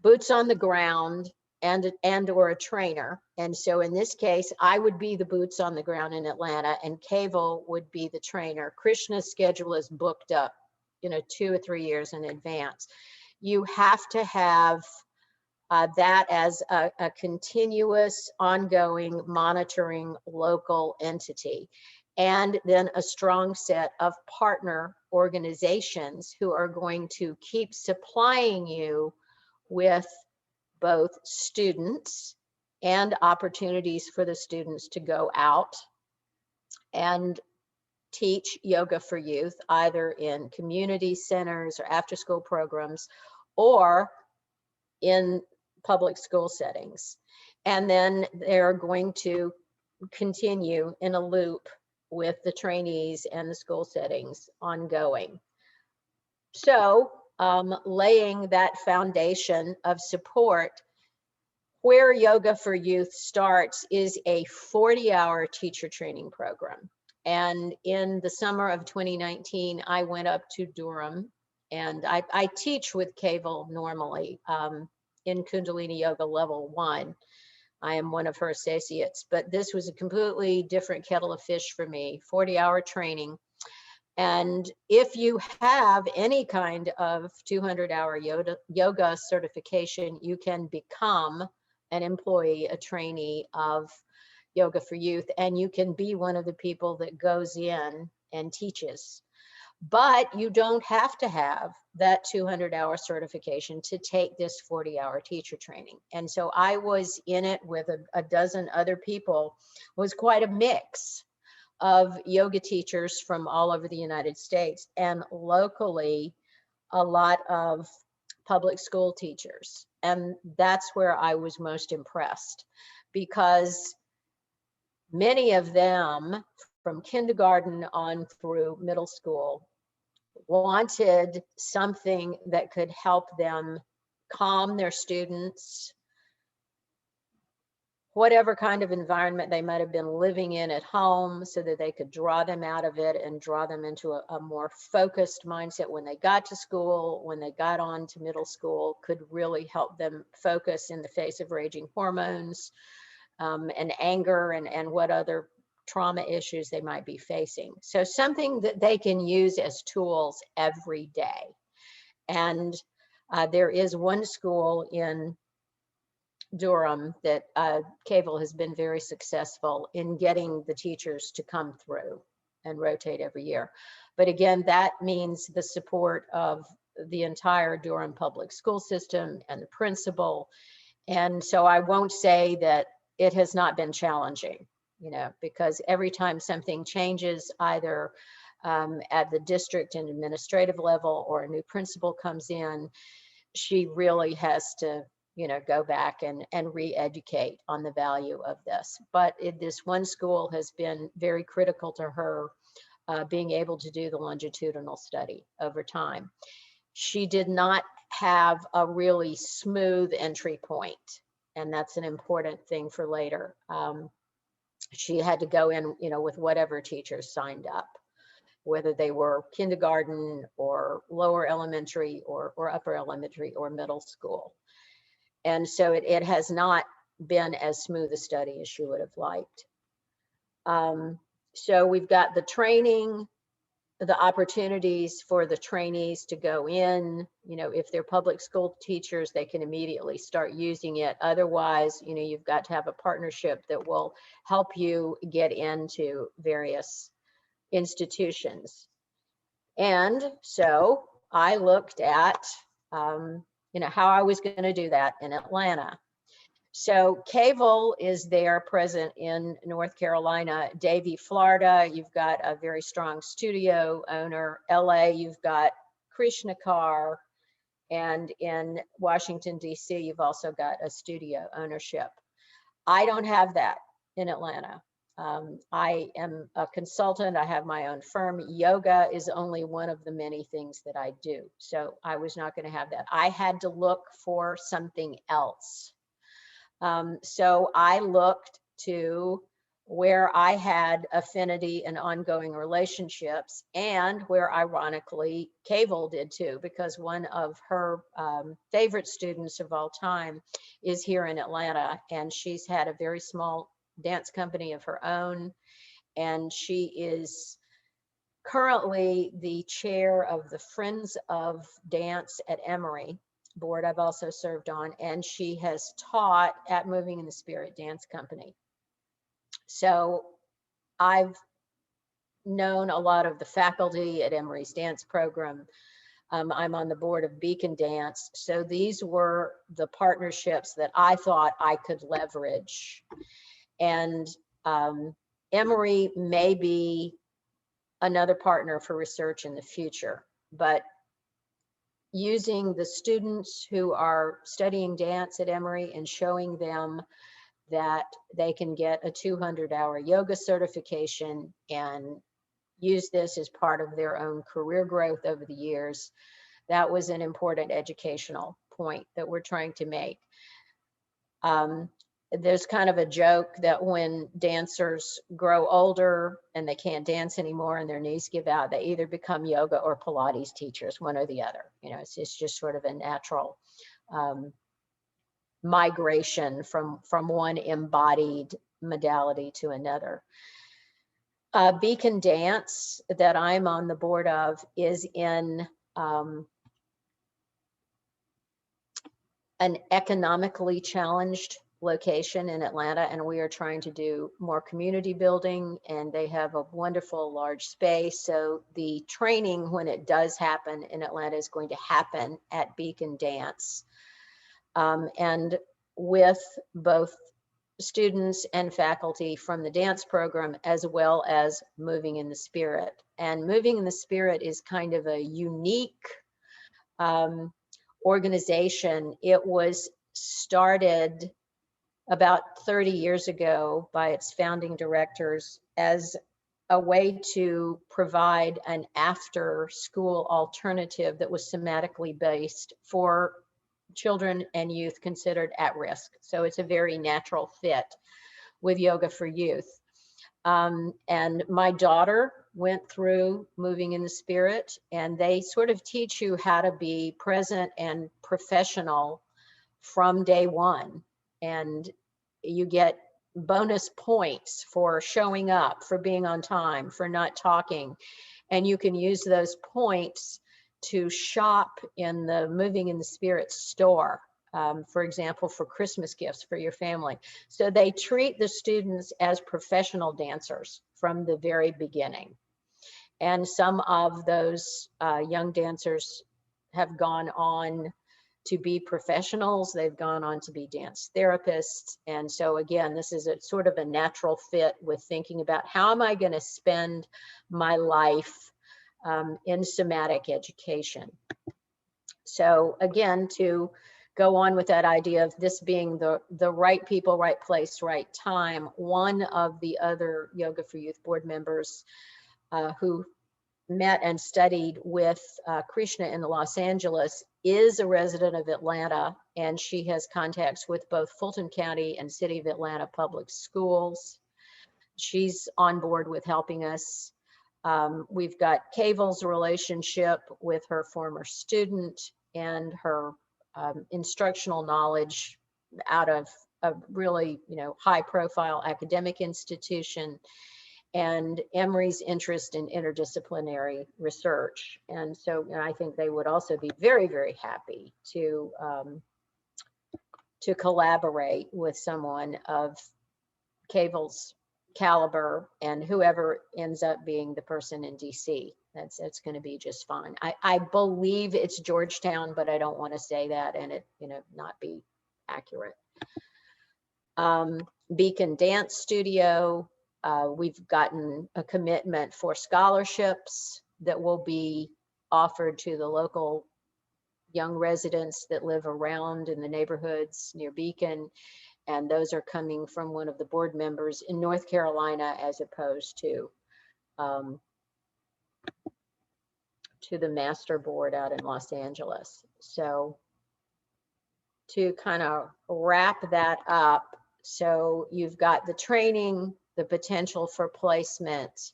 boots on the ground and or a trainer. And so in this case, I would be the boots on the ground in Atlanta, and Kaval would be the trainer. Krishna's schedule is booked up, 2 or 3 years in advance. You have to have that as a continuous, ongoing, monitoring local entity. And then a strong set of partner organizations who are going to keep supplying you with both students and opportunities for the students to go out and teach Yoga for Youth, either in community centers or after-school programs, or in public school settings. And then they're going to continue in a loop with the trainees and the school settings ongoing. So laying that foundation of support, where Yoga for Youth starts is a 40-hour teacher training program. And in the summer of 2019, I went up to Durham, and I teach with Kavel normally in Kundalini Yoga level 1. I am one of her associates, but this was a completely different kettle of fish for me, 40-hour training. And if you have any kind of 200-hour yoga certification, you can become an employee, a trainee of Yoga for Youth, and you can be one of the people that goes in and teaches. But you don't have to have that 200-hour certification to take this 40-hour teacher training. And so I was in it with a dozen other people. It was quite a mix of yoga teachers from all over the United States, and locally, a lot of public school teachers. And that's where I was most impressed, because many of them from kindergarten on through middle school wanted something that could help them calm their students, whatever kind of environment they might have been living in at home, so that they could draw them out of it and draw them into a more focused mindset when they got to school, when they got on to middle school, could really help them focus in the face of raging hormones and anger and what other trauma issues they might be facing. So something that they can use as tools every day. And there is one school in Durham that Kavel has been very successful in getting the teachers to come through and rotate every year. But again, that means the support of the entire Durham public school system and the principal. And so I won't say that it has not been challenging, you know, because every time something changes, either at the district and administrative level or a new principal comes in, she really has to, you know, go back and re-educate on the value of this. But this one school has been very critical to her being able to do the longitudinal study over time. She did not have a really smooth entry point, and that's an important thing for later. She had to go in, you know, with whatever teachers signed up, whether they were kindergarten or lower elementary or upper elementary or middle school. And so it has not been as smooth a study as she would have liked. So we've got the training, the opportunities for the trainees to go in, you know, if they're public school teachers, they can immediately start using it. Otherwise, you know, you've got to have a partnership that will help you get into various institutions. And so I looked at, you know, how I was going to do that in Atlanta. So Kavel is there present in North Carolina. Davie, Florida, you've got a very strong studio owner. LA, you've got Krishna Kar. And in Washington, DC, you've also got a studio ownership. I don't have that in Atlanta. I am a consultant. I have my own firm. Yoga is only one of the many things that I do. So I was not going to have that. I had to look for something else. So I looked to where I had affinity and ongoing relationships, and where ironically Kavel did too, because one of her favorite students of all time is here in Atlanta, and she's had a very small dance company of her own, and she is currently the chair of the Friends of Dance at Emory board I've also served on, and she has taught at Moving in the Spirit Dance Company. So I've known a lot of the faculty at Emory's dance program. I'm on the board of Beacon Dance. So these were the partnerships that I thought I could leverage. And Emory may be another partner for research in the future, but using the students who are studying dance at Emory and showing them that they can get a 200-hour yoga certification and use this as part of their own career growth over the years. That was an important educational point that we're trying to make. There's kind of a joke that when dancers grow older and they can't dance anymore and their knees give out, they either become yoga or Pilates teachers, one or the other. You know, it's just sort of a natural migration from one embodied modality to another. Beacon Dance that I'm on the board of is in an economically challenged location in Atlanta, and we are trying to do more community building, and they have a wonderful large space. So the training, when it does happen in Atlanta, is going to happen at Beacon Dance. And with both students and faculty from the dance program, as well as Moving in the Spirit. And Moving in the Spirit is kind of a unique organization. It was started about 30 years ago by its founding directors as a way to provide an after-school alternative that was somatically based for children and youth considered at risk. So it's a very natural fit with Yoga for Youth. And my daughter went through Moving in the Spirit, and they sort of teach you how to be present and professional from day one. And you get bonus points for showing up, for being on time, for not talking. And you can use those points to shop in the Moving in the Spirit store, for example, for Christmas gifts for your family. So they treat the students as professional dancers from the very beginning. And some of those young dancers have gone on to be professionals. They've gone on to be dance therapists. And so again, this is a sort of a natural fit with thinking about how am I going to spend my life in somatic education. So again, to go on with that idea of this being the right people, right place, right time, one of the other Yoga for Youth board members who met and studied with Krishna in Los Angeles is a resident of Atlanta, and she has contacts with both Fulton County and City of Atlanta public schools. She's on board with helping us. We've got Cavel's relationship with her former student and her instructional knowledge out of a really, high profile academic institution, and Emory's interest in interdisciplinary research. And so I think they would also be very, very happy to collaborate with someone of Cavel's caliber, and whoever ends up being the person in DC. That's going to be just fine. I believe it's Georgetown, but I don't want to say that and it not be accurate. Beacon Dance Studio. We've gotten a commitment for scholarships that will be offered to the local young residents that live around in the neighborhoods near Beacon. And those are coming from one of the board members in North Carolina, as opposed to the master board out in Los Angeles. So to kind of wrap that up, so you've got the training, the potential for placement,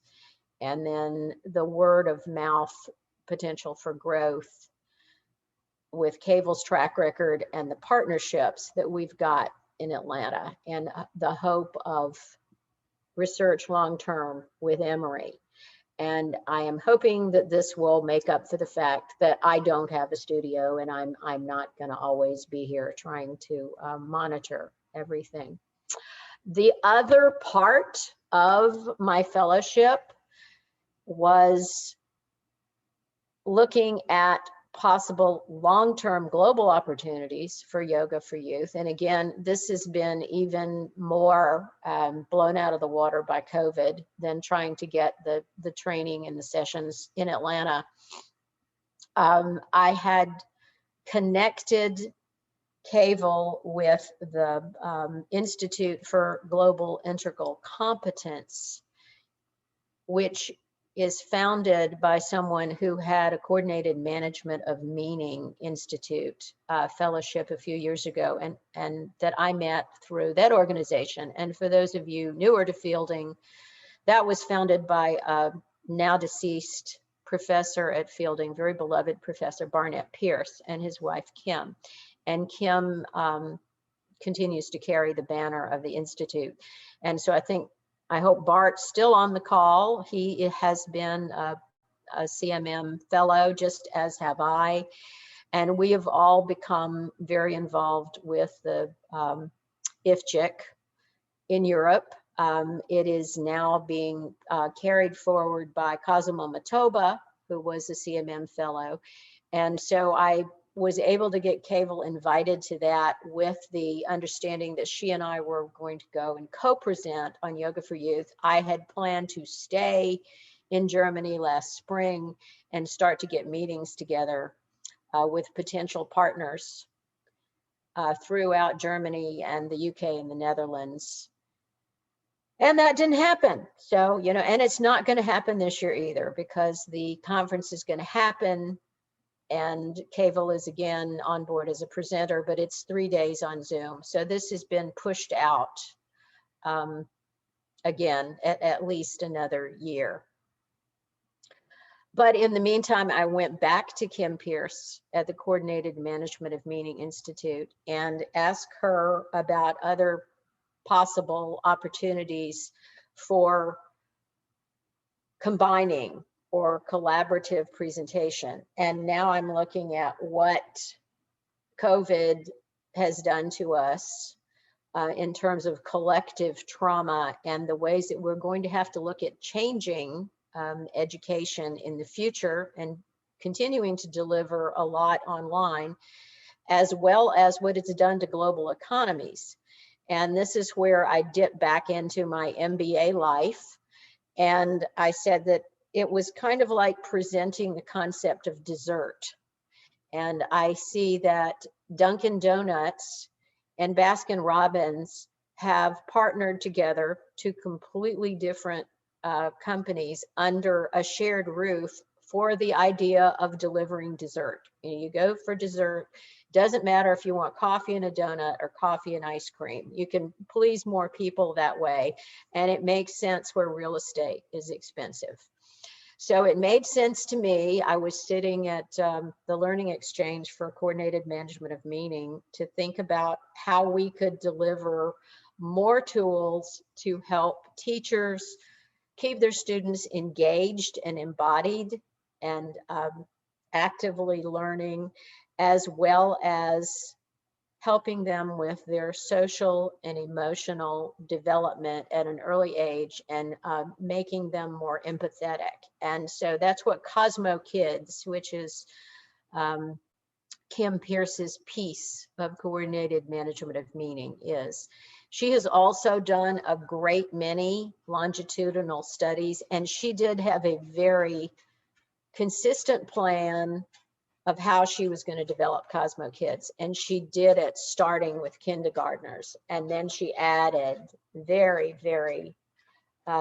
and then the word of mouth potential for growth with Cavel's track record and the partnerships that we've got in Atlanta, and the hope of research long-term with Emory. And I am hoping that this will make up for the fact that I don't have a studio, and I'm not going to always be here trying to monitor everything. The other part of my fellowship was looking at possible long-term global opportunities for Yoga for Youth. And again, this has been even more blown out of the water by COVID than trying to get the training and the sessions in Atlanta. I had connected Kavel with the Institute for Global Integral Competence, which is founded by someone who had a Coordinated Management of Meaning Institute fellowship a few years ago, and that I met through that organization. And for those of you newer to Fielding, that was founded by a now deceased professor at Fielding, very beloved professor, Barnett Pierce, and his wife, Kim. And Kim continues to carry the banner of the Institute. And so I hope Bart's still on the call. He has been a CMM fellow, just as have I. And we have all become very involved with the IFJIC in Europe. It is now being carried forward by Cosimo Matoba, who was a CMM fellow. And so I was able to get Kavel invited to that with the understanding that she and I were going to go and co-present on Yoga for Youth. I had planned to stay in Germany last spring and start to get meetings together with potential partners throughout Germany and the UK and the Netherlands. And that didn't happen. So, you know, and it's not going to happen this year either, because the conference is going to happen and Kavel is again on board as a presenter, but it's 3 days on Zoom. So this has been pushed out again, at least another year. But in the meantime, I went back to Kim Pierce at the Coordinated Management of Meaning Institute and asked her about other possible opportunities for combining or collaborative presentation. And now I'm looking at what COVID has done to us in terms of collective trauma and the ways that we're going to have to look at changing education in the future and continuing to deliver a lot online, as well as what it's done to global economies. And this is where I dip back into my MBA life. And I said that it was kind of like presenting the concept of dessert. And I see that Dunkin' Donuts and Baskin Robbins have partnered together, two completely different companies, under a shared roof for the idea of delivering dessert. You go for dessert. Doesn't matter if you want coffee and a donut or coffee and ice cream. You can please more people that way. And it makes sense where real estate is expensive. So it made sense to me. I was sitting at the Learning Exchange for Coordinated Management of Meaning to think about how we could deliver more tools to help teachers keep their students engaged and embodied and actively learning, as well as helping them with their social and emotional development at an early age and making them more empathetic. And so that's what Cosmo Kids, which is Kim Pierce's piece of Coordinated Management of Meaning, is. She has also done a great many longitudinal studies, and she did have a very consistent plan of how she was going to develop Cosmo Kids. And she did it starting with kindergartners. And then she added very, very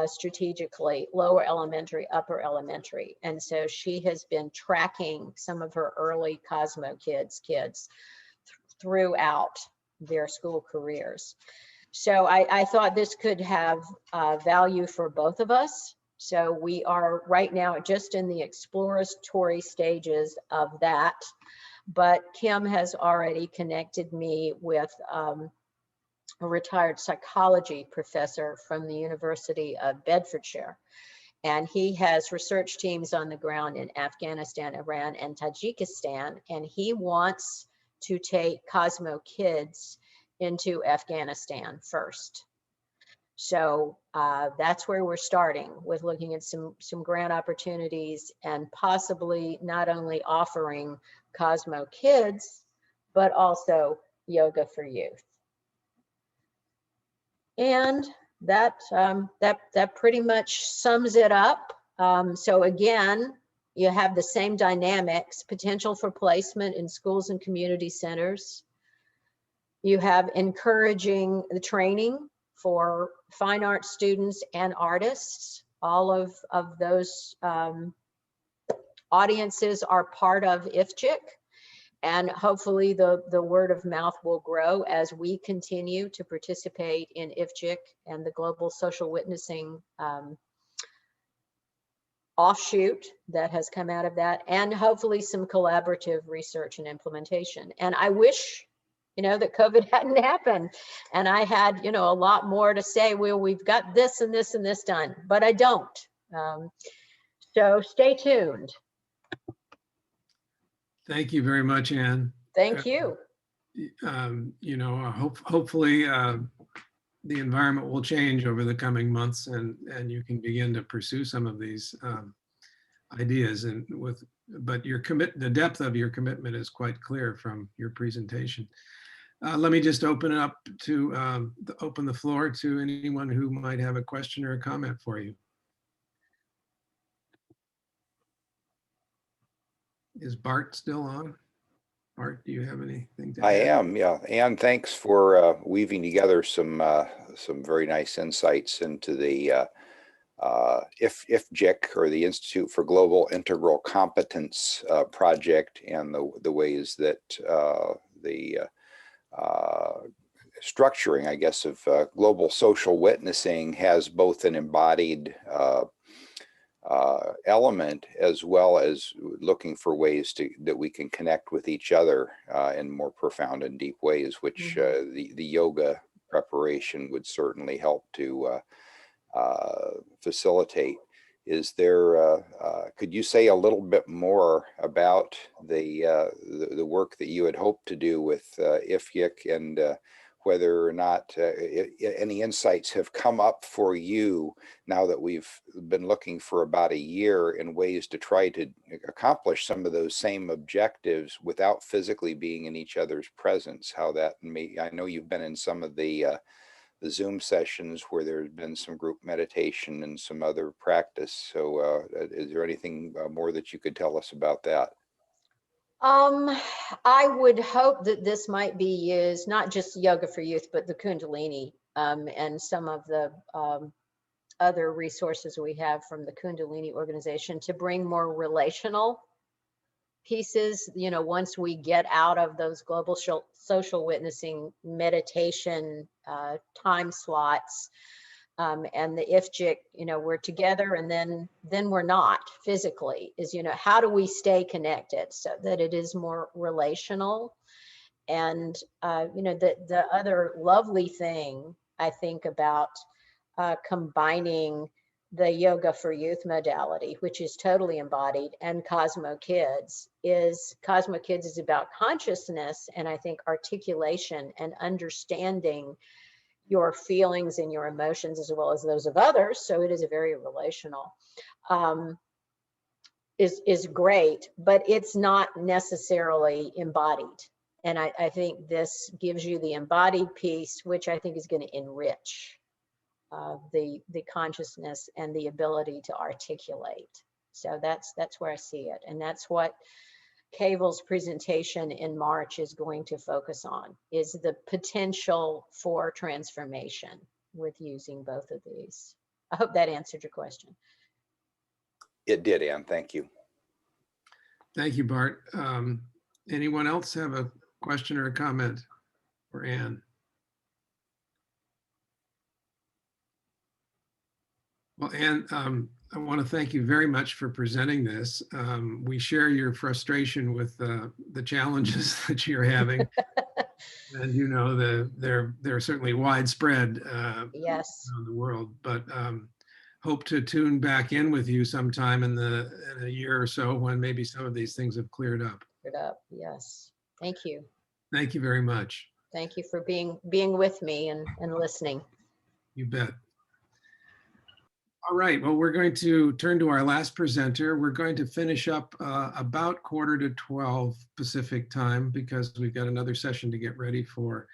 strategically lower elementary, upper elementary. And so she has been tracking some of her early Cosmo Kids throughout their school careers. So I thought this could have value for both of us. So we are right now just in the exploratory stages of that, but Kim has already connected me with a retired psychology professor from the University of Bedfordshire. And he has research teams on the ground in Afghanistan, Iran, and Tajikistan. And he wants to take Cosmo Kids into Afghanistan first. So that's where we're starting, with looking at some grant opportunities and possibly not only offering Cosmo Kids, but also Yoga for Youth. And that pretty much sums it up. So again, You have the same dynamics, potential for placement in schools and community centers. You have encouraging the training for fine arts students and artists. All of those audiences are part of IFJIC. And hopefully the word of mouth will grow as we continue to participate in IFJIC and the global social witnessing offshoot that has come out of that, and hopefully some collaborative research and implementation. And I wish, that COVID hadn't happened and I had, a lot more to say, well, we've got this and this and this done, but I don't. So stay tuned. Thank you very much, Anne. Thank you. Hopefully the environment will change over the coming months, and you can begin to pursue some of these ideas. But the depth of your commitment is quite clear from your presentation. Let me just open it up to open the floor to anyone who might have a question or a comment for you. Is Bart still on? Bart, do you have anything to add? I am, yeah. Anne, thanks for weaving together some very nice insights into the IFJIC, or the Institute for Global Integral Competence project, and the ways that the structuring, I guess, of global social witnessing has both an embodied element, as well as looking for ways that we can connect with each other in more profound and deep ways, which the yoga preparation would certainly help to facilitate. Is there, could you say a little bit more about the work that you had hoped to do with IFJIC, and whether or not any insights have come up for you now that we've been looking for about a year in ways to try to accomplish some of those same objectives without physically being in each other's presence? How that may, I know you've been in some of the Zoom sessions where there's been some group meditation and some other practice. So is there anything more that you could tell us about that? I would hope that this might be used, not just yoga for youth, but the Kundalini and some of the other resources we have from the Kundalini organization to bring more relational pieces. Once we get out of those global social witnessing meditation time slots, and the IFJIC, we're together and then we're not physically, is, how do we stay connected so that it is more relational? And, the other lovely thing I think about combining the yoga for youth modality, which is totally embodied, and Cosmo Kids is about consciousness, and I think articulation and understanding your feelings and your emotions as well as those of others. So it is a very relational, is great, but it's not necessarily embodied. And I think this gives you the embodied piece, which I think is going to enrich the consciousness and the ability to articulate. So that's where I see it. And that's what Cavel's presentation in March is going to focus on, is the potential for transformation with using both of these. I hope that answered your question. It did, Anne. Thank you. Thank you, Bart. Anyone else have a question or a comment for Anne? Well, Anne, I want to thank you very much for presenting this. We share your frustration with the challenges that you're having. And they're certainly widespread Yes. around the world, but hope to tune back in with you sometime in a year or so when maybe some of these things have cleared up. Yes. Thank you. Thank you very much. Thank you for being with me and listening. You bet. All right, well, we're going to turn to our last presenter. We're going to finish up about 11:45 Pacific time, because we've got another session to get ready for,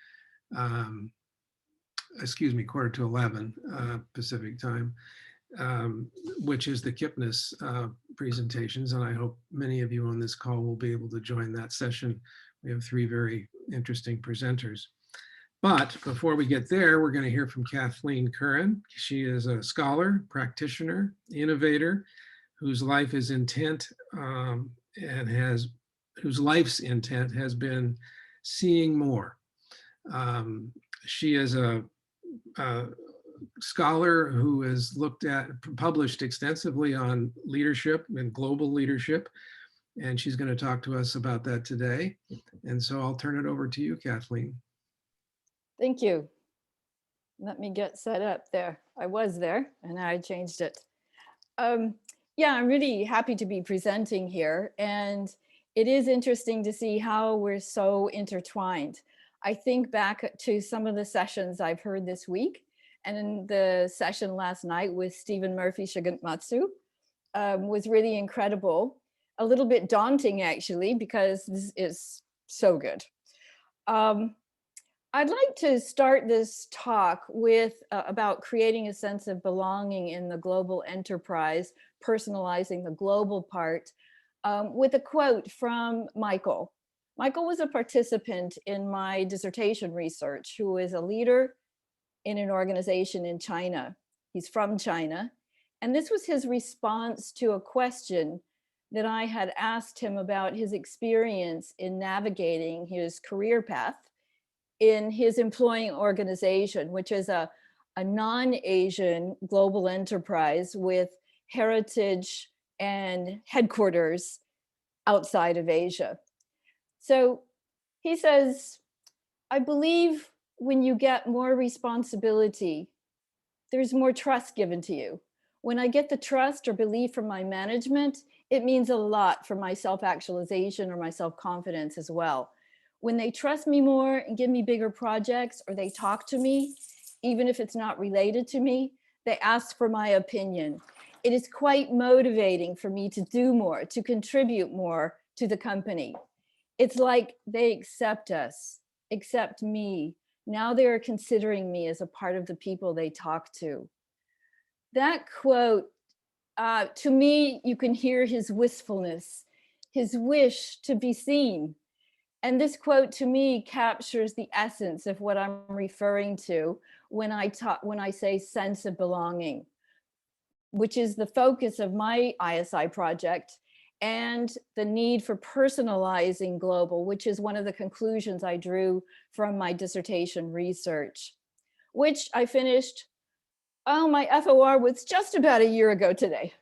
11:45 Pacific time. which is the Kipnis presentations. And I hope many of you on this call will be able to join that session. We have 3 very interesting presenters. But before we get there, we're going to hear from Kathleen Curran. She is a scholar, practitioner, innovator, whose life is intent whose life's intent has been seeing more. She is a scholar who has published extensively on leadership and global leadership, and she's going to talk to us about that today. And so I'll turn it over to you, Kathleen. Thank you. Let me get set up there. I was there and I changed it. Yeah, I'm really happy to be presenting here. And it is interesting to see how we're so intertwined. I think back to some of the sessions I've heard this week, and in the session last night with Stephen Murphy Shigematsu was really incredible. A little bit daunting, actually, because this is so good. I'd like to start this talk with about creating a sense of belonging in the global enterprise, personalizing the global part, with a quote from Michael. Michael was a participant in my dissertation research, who is a leader in an organization in China. He's from China. And this was his response to a question that I had asked him about his experience in navigating his career path in his employing organization, which is a non-Asian global enterprise with heritage and headquarters outside of Asia. So he says, I believe when you get more responsibility, there's more trust given to you. When I get the trust or belief from my management, it means a lot for my self-actualization or my self-confidence as well. When they trust me more and give me bigger projects, or they talk to me, even if it's not related to me, they ask for my opinion. It is quite motivating for me to do more, to contribute more to the company. It's like they accept us, accept me. Now they are considering me as a part of the people they talk to. That quote, to me, you can hear his wistfulness, his wish to be seen. And this quote to me captures the essence of what I'm referring to when I say sense of belonging, which is the focus of my ISI project, and the need for personalizing global, which is one of the conclusions I drew from my dissertation research, which I finished, my FOR was just about a year ago today.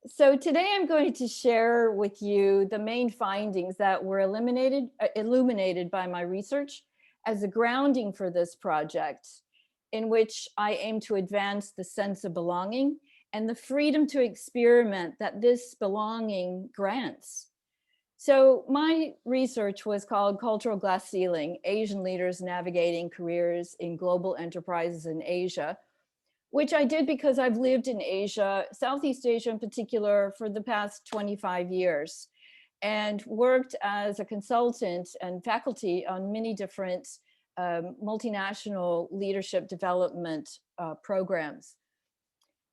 So today I'm going to share with you the main findings that were illuminated by my research as a grounding for this project, in which I aim to advance the sense of belonging and the freedom to experiment that this belonging grants. So my research was called Cultural Glass Ceiling, Asian Leaders Navigating Careers in Global Enterprises in Asia, which I did because I've lived in Asia, Southeast Asia in particular, for the past 25 years, and worked as a consultant and faculty on many different multinational leadership development programs.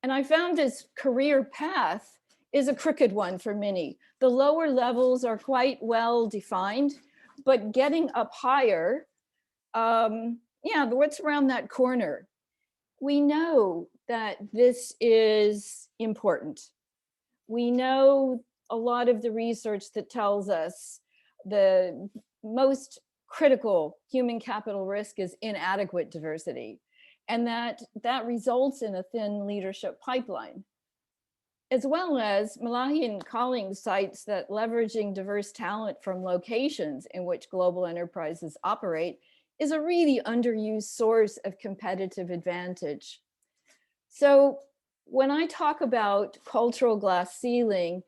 And I found this career path is a crooked one for many. The lower levels are quite well defined, but getting up higher, what's around that corner? We know that this is important. We know a lot of the research that tells us the most critical human capital risk is inadequate diversity, and that results in a thin leadership pipeline. As well as Malahi and Collins cites that leveraging diverse talent from locations in which global enterprises operate is a really underused source of competitive advantage. So when I talk about cultural glass ceiling,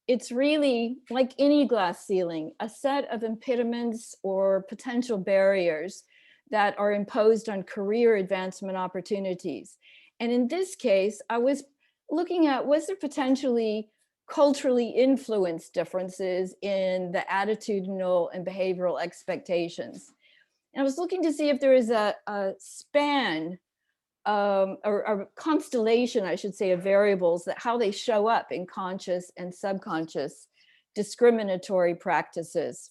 it's really like any glass ceiling, a set of impediments or potential barriers that are imposed on career advancement opportunities. And in this case, I was looking at, was there potentially culturally influenced differences in the attitudinal and behavioral expectations? And I was looking to see if there is a span or a constellation, I should say, of variables that how they show up in conscious and subconscious discriminatory practices.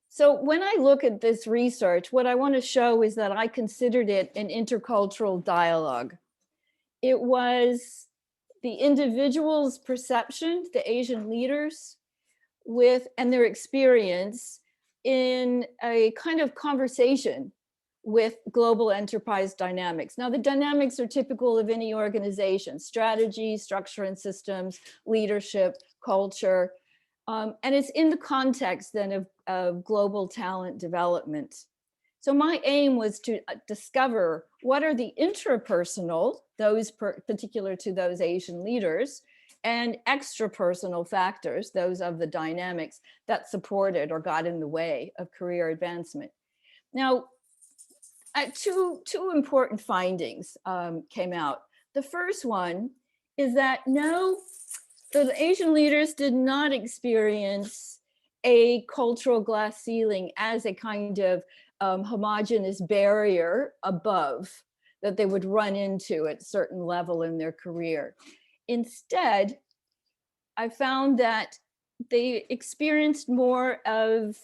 So when I look at this research, what I want to show is that I considered it an intercultural dialogue. It was the individual's perception, the Asian leaders, and their experience in a kind of conversation with global enterprise dynamics. Now, the dynamics are typical of any organization: strategy, structure and systems, leadership, culture. And it's in the context then of global talent development. So my aim was to discover what are the interpersonal, those particular to those Asian leaders, and extrapersonal factors, those of the dynamics that supported or got in the way of career advancement. Now, two important findings came out. The first one is that no, the Asian leaders did not experience a cultural glass ceiling as a kind of homogeneous barrier above that they would run into at a certain level in their career. Instead, I found that they experienced more of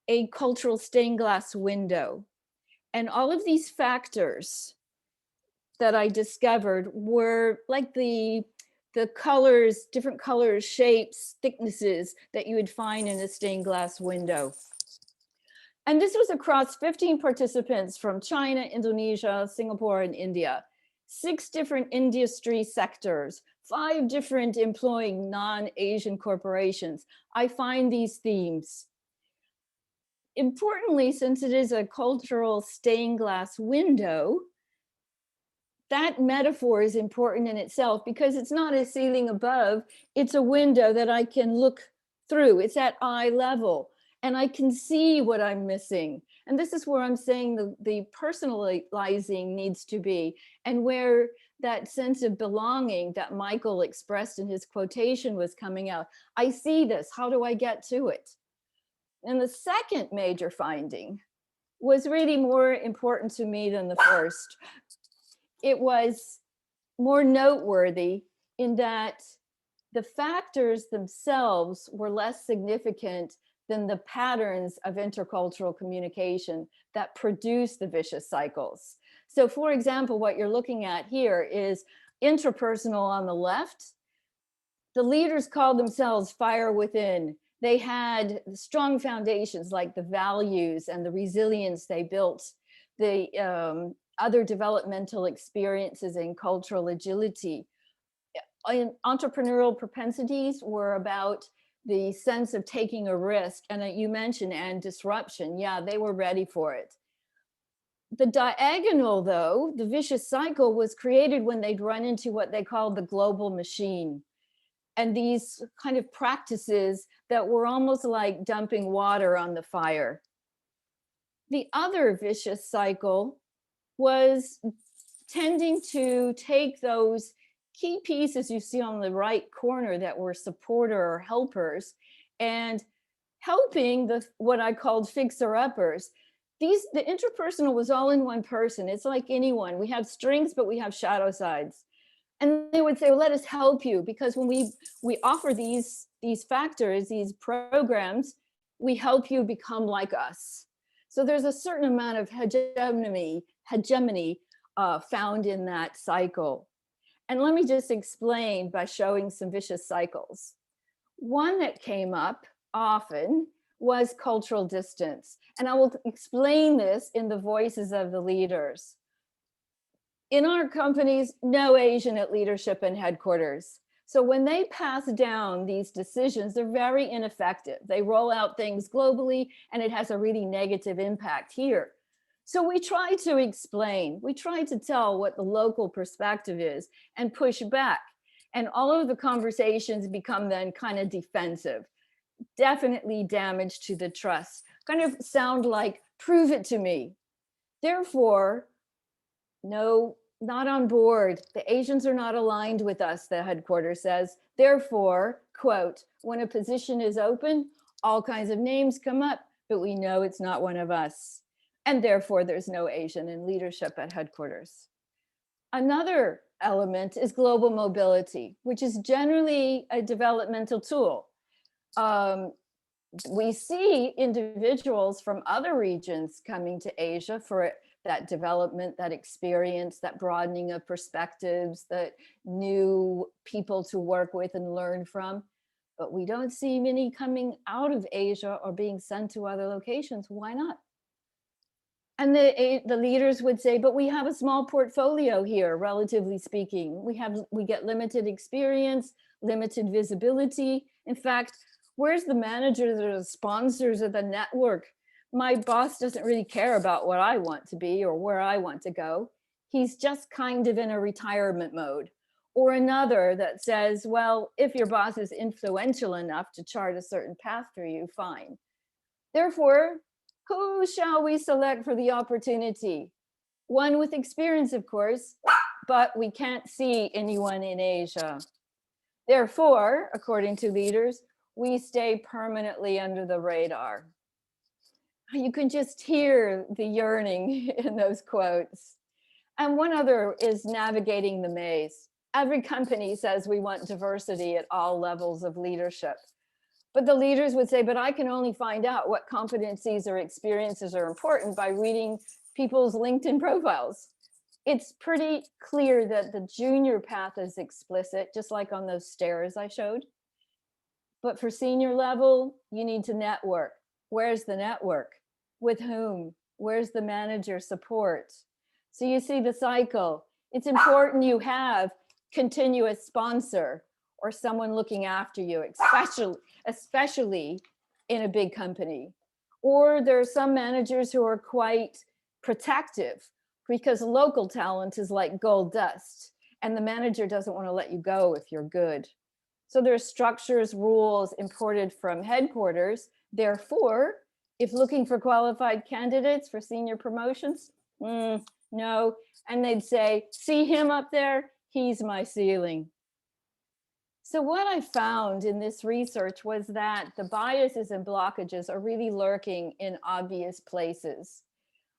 a cultural stained glass window. And all of these factors that I discovered were like the colors, different colors, shapes, thicknesses that you would find in a stained glass window. And this was across 15 participants from China, Indonesia, Singapore, and India. 6 different industry sectors, 5 different employing non-Asian corporations. I find these themes. Importantly, since it is a cultural stained glass window, that metaphor is important in itself because it's not a ceiling above, it's a window that I can look through. It's at eye level and I can see what I'm missing. And this is where I'm saying the personalizing needs to be, and where that sense of belonging that Michael expressed in his quotation was coming out. I see this, how do I get to it? And the second major finding was really more important to me than the first. It was more noteworthy in that the factors themselves were less significant than the patterns of intercultural communication that produce the vicious cycles. So for example, what you're looking at here is interpersonal on the left. The leaders called themselves fire within. They had strong foundations like the values and the resilience they built, the other developmental experiences and cultural agility. Entrepreneurial propensities were about the sense of taking a risk, and you mentioned, and disruption. Yeah, they were ready for it. The diagonal, though, the vicious cycle, was created when they'd run into what they called the global machine. And these kind of practices that were almost like dumping water on the fire. The other vicious cycle was tending to take those key pieces you see on the right corner that were supporter or helpers and helping what I called fixer-uppers. The interpersonal was all in one person. It's like anyone. We have strengths, but we have shadow sides. And they would say, well, let us help you, because when we offer these factors, these programs, we help you become like us. So there's a certain amount of hegemony found in that cycle. And let me just explain by showing some vicious cycles. One that came up often was cultural distance. And I will explain this in the voices of the leaders. In our companies, no Asian at leadership and headquarters. So when they pass down these decisions, they're very ineffective. They roll out things globally and it has a really negative impact here. So we try to explain, we try to tell what the local perspective is and push back. And all of the conversations become then kind of defensive, definitely damage to the trust, kind of sound like, prove it to me. Therefore, no, not on board. The Asians are not aligned with us, the headquarters says. Therefore, quote, when a position is open, all kinds of names come up, but we know it's not one of us. And therefore, there's no Asian in leadership at headquarters. Another element is global mobility, which is generally a developmental tool. We see individuals from other regions coming to Asia for that development, that experience, that broadening of perspectives, that new people to work with and learn from. But we don't see many coming out of Asia or being sent to other locations. Why not? And the leaders would say, but we have a small portfolio here, relatively speaking. We get limited experience, limited visibility. In fact, where's the managers or the sponsors of the network? My boss doesn't really care about what I want to be or where I want to go. He's just kind of in a retirement mode. Or another that says, well, if your boss is influential enough to chart a certain path for you, fine. Therefore, who shall we select for the opportunity? One with experience, of course, but we can't see anyone in Asia. Therefore, according to leaders, we stay permanently under the radar. You can just hear the yearning in those quotes. And one other is navigating the maze. Every company says we want diversity at all levels of leadership. But the leaders would say, but I can only find out what competencies or experiences are important by reading people's LinkedIn profiles. It's pretty clear that the junior path is explicit, just like on those stairs I showed. But for senior level, you need to network. Where's the network? With whom? Where's the manager support? So you see the cycle. It's important you have continuous sponsor or someone looking after you, especially in a big company. Or there are some managers who are quite protective because local talent is like gold dust and the manager doesn't want to let you go if you're good. So there are structures, rules imported from headquarters. Therefore, if looking for qualified candidates for senior promotions, no. And they'd say, see him up there? He's my ceiling. So what I found in this research was that the biases and blockages are really lurking in obvious places.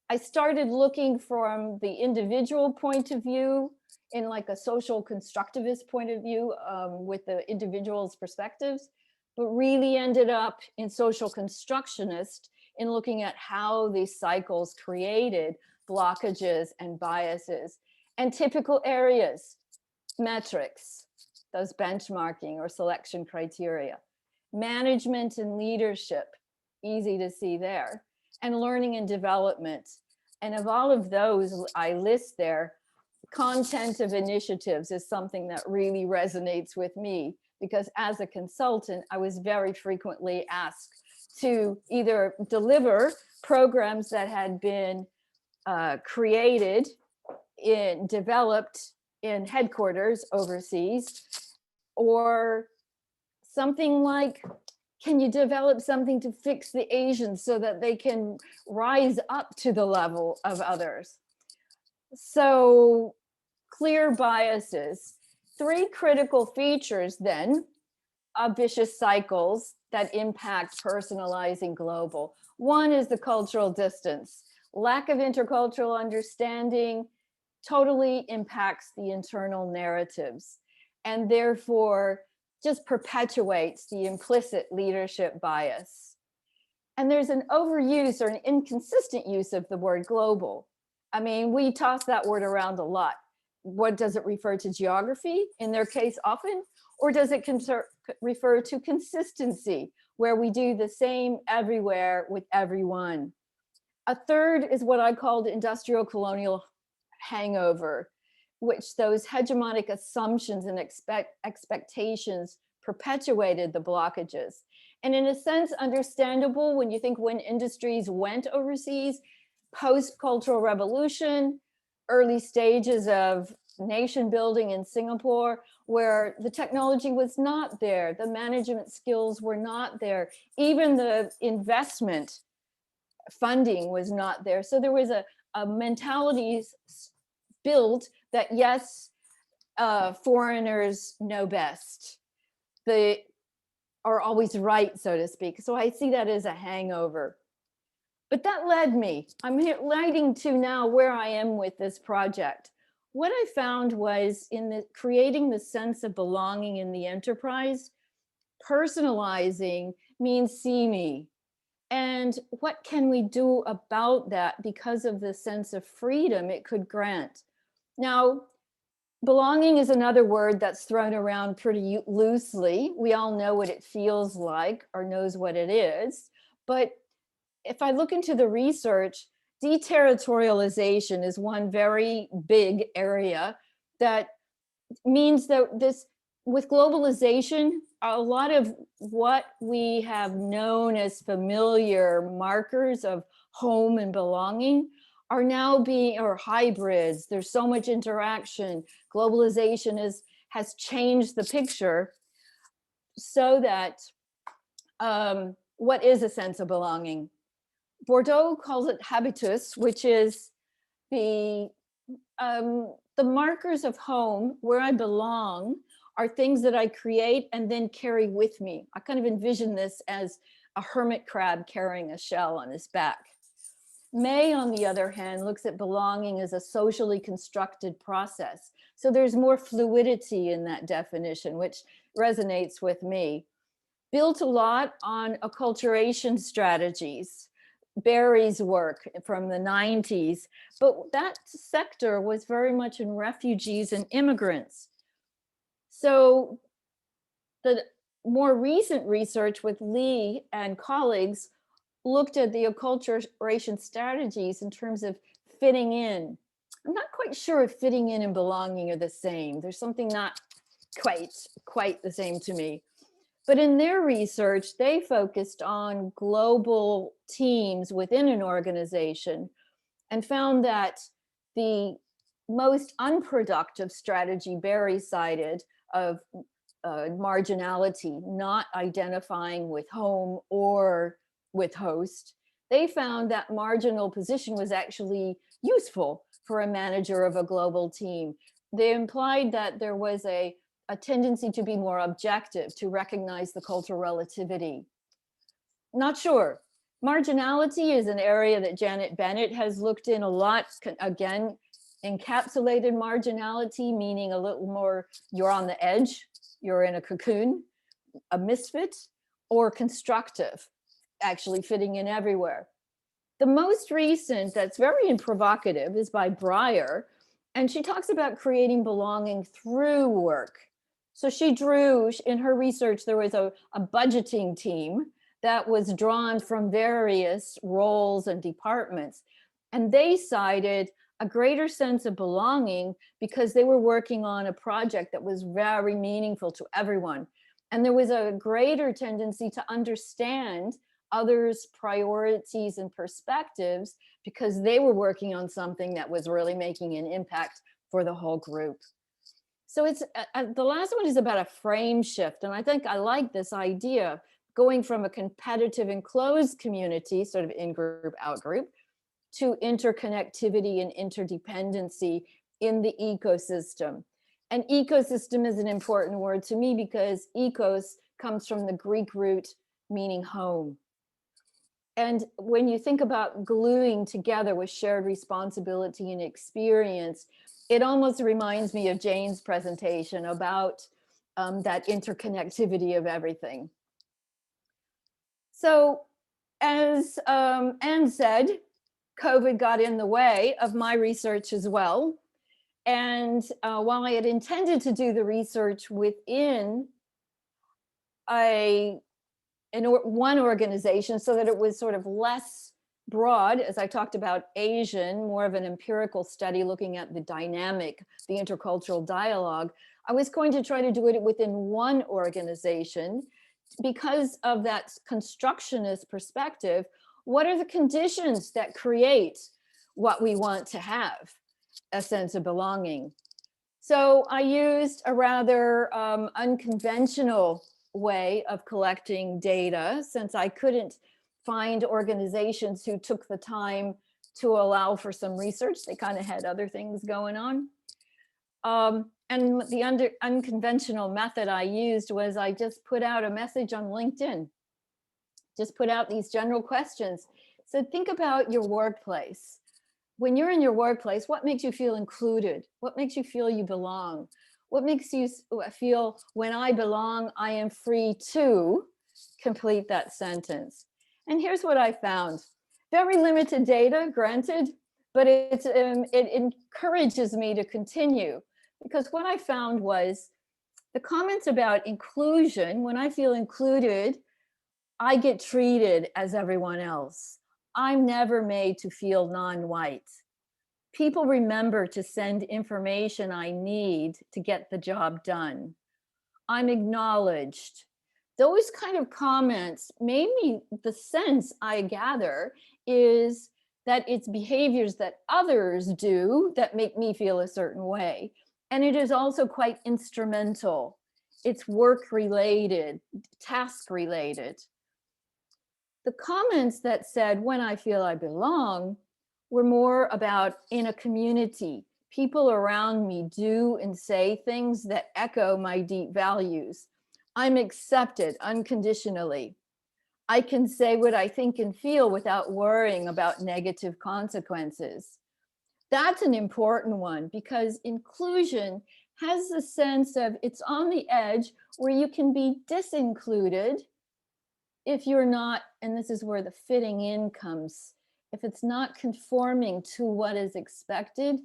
I started looking from the individual point of view in like a social constructivist point of view with the individual's perspectives, but really ended up in social constructionist in looking at how these cycles created blockages and biases and typical areas, metrics, those benchmarking or selection criteria, management and leadership, easy to see there, and learning and development. And of all of those I list there, content of initiatives is something that really resonates with me because as a consultant, I was very frequently asked to either deliver programs that had been created in developed in headquarters overseas, or something like, can you develop something to fix the Asians so that they can rise up to the level of others? So clear biases. 3 critical features then of vicious cycles that impact personalizing global. One is the cultural distance. Lack of intercultural understanding totally impacts the internal narratives and therefore just perpetuates the implicit leadership bias. And there's an overuse or an inconsistent use of the word global. I mean, we toss that word around a lot. What does it refer to? Geography, in their case often, or does it refer to consistency, where we do the same everywhere with everyone? A third is what I called industrial colonial hangover, which those hegemonic assumptions and expectations perpetuated the blockages. And in a sense, understandable when you think when industries went overseas, post-cultural revolution, early stages of nation building in Singapore, where the technology was not there, the management skills were not there, even the investment funding was not there. So there was a mentality built that yes, foreigners know best. They are always right, so to speak. So I see that as a hangover. But that led me, I'm leading to now where I am with this project. What I found was in creating the sense of belonging in the enterprise, personalizing means see me. And what can we do about that because of the sense of freedom it could grant? Now, belonging is another word that's thrown around pretty loosely. We all know what it feels like or knows what it is. But if I look into the research, deterritorialization is one very big area that means that this, with globalization, a lot of what we have known as familiar markers of home and belonging are now being, or hybrids. There's so much interaction. Globalization has changed the picture so that what is a sense of belonging? Bordeaux calls it habitus, which is the markers of home, where I belong, are things that I create and then carry with me. I kind of envision this as a hermit crab carrying a shell on his back. May, on the other hand, looks at belonging as a socially constructed process. So there's more fluidity in that definition, which resonates with me. Built a lot on acculturation strategies. Barry's work from the 90s, but that sector was very much in refugees and immigrants. So the more recent research with Lee and colleagues looked at the acculturation strategies in terms of fitting in. I'm not quite sure if fitting in and belonging are the same. There's something not quite the same to me. But in their research, they focused on global teams within an organization and found that the most unproductive strategy Barry cited of marginality, not identifying with home or with host, they found that marginal position was actually useful for a manager of a global team. They implied that there was a tendency to be more objective, to recognize the cultural relativity. Not sure. Marginality is an area that Janet Bennett has looked in a lot. Again, encapsulated marginality, meaning a little more, you're on the edge, you're in a cocoon, a misfit, or constructive, actually fitting in everywhere. The most recent that's very provocative is by Breyer, and she talks about creating belonging through work. So she drew, in her research, there was a budgeting team that was drawn from various roles and departments. And they cited a greater sense of belonging because they were working on a project that was very meaningful to everyone. And there was a greater tendency to understand others' priorities and perspectives because they were working on something that was really making an impact for the whole group. So it's the last one is about a frame shift. And I think I like this idea, going from a competitive and closed community, sort of in-group, out-group, to interconnectivity and interdependency in the ecosystem. And ecosystem is an important word to me because ecos comes from the Greek root meaning home. And when you think about gluing together with shared responsibility and experience, it almost reminds me of Jane's presentation about that interconnectivity of everything. So as Anne said, COVID got in the way of my research as well. And while I had intended to do the research within one organization so that it was sort of less broad, as I talked about Asian, more of an empirical study looking at the dynamic, the intercultural dialogue, I was going to try to do it within one organization because of that constructionist perspective. What are the conditions that create what we want to have, a sense of belonging? So I used a rather unconventional way of collecting data since I couldn't find organizations who took the time to allow for some research. They kind of had other things going on. And the unconventional method I used was I just put out a message on LinkedIn. Just put out these general questions. So think about your workplace. When you're in your workplace, what makes you feel included? What makes you feel you belong? What makes you feel, when I belong, I am free to complete that sentence? And here's what I found. Very limited data, granted, but it encourages me to continue, because what I found was the comments about inclusion. When I feel included, I get treated as everyone else. I'm never made to feel non-white. People remember to send information I need to get the job done. I'm acknowledged. Those kind of comments made me, the sense I gather is that it's behaviors that others do that make me feel a certain way. And it is also quite instrumental. It's work related, task related. The comments that said, when I feel I belong, were more about in a community. People around me do and say things that echo my deep values. I'm accepted unconditionally. I can say what I think and feel without worrying about negative consequences. That's an important one, because inclusion has the sense of it's on the edge where you can be disincluded if you're not, and this is where the fitting in comes, if it's not conforming to what is expected,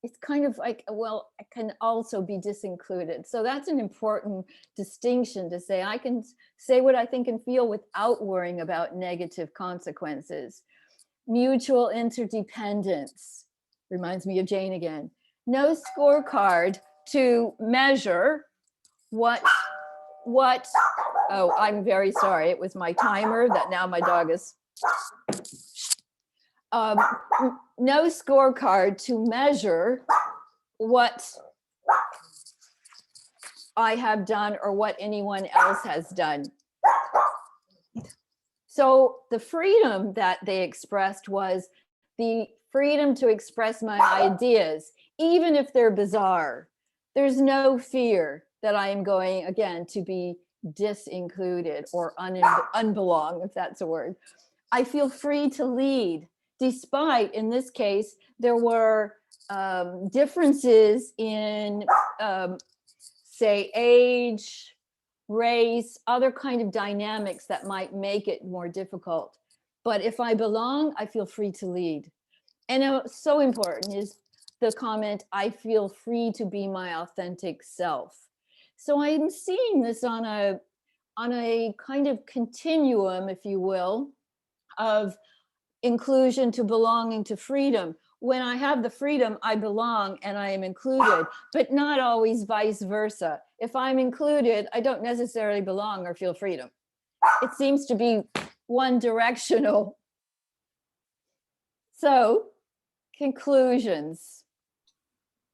it's kind of like, well, I can also be disincluded. So that's an important distinction to say. I can say what I think and feel without worrying about negative consequences. Mutual interdependence reminds me of Jane again. No scorecard to measure what, oh, I'm very sorry. It was my timer that now my dog is. No scorecard to measure what I have done or what anyone else has done. So the freedom that they expressed was the freedom to express my ideas, even if they're bizarre. There's no fear that I am going, again, to be disincluded or unbelong, if that's a word. I feel free to lead, despite, in this case, there were differences in, say, age, race, other kind of dynamics that might make it more difficult. But if I belong, I feel free to lead. And so important is the comment, I feel free to be my authentic self. So I'm seeing this on a kind of continuum, if you will, of inclusion to belonging to freedom. When I have the freedom, I belong and I am included, but not always vice versa. If I'm included, I don't necessarily belong or feel freedom. It seems to be one directional. So, conclusions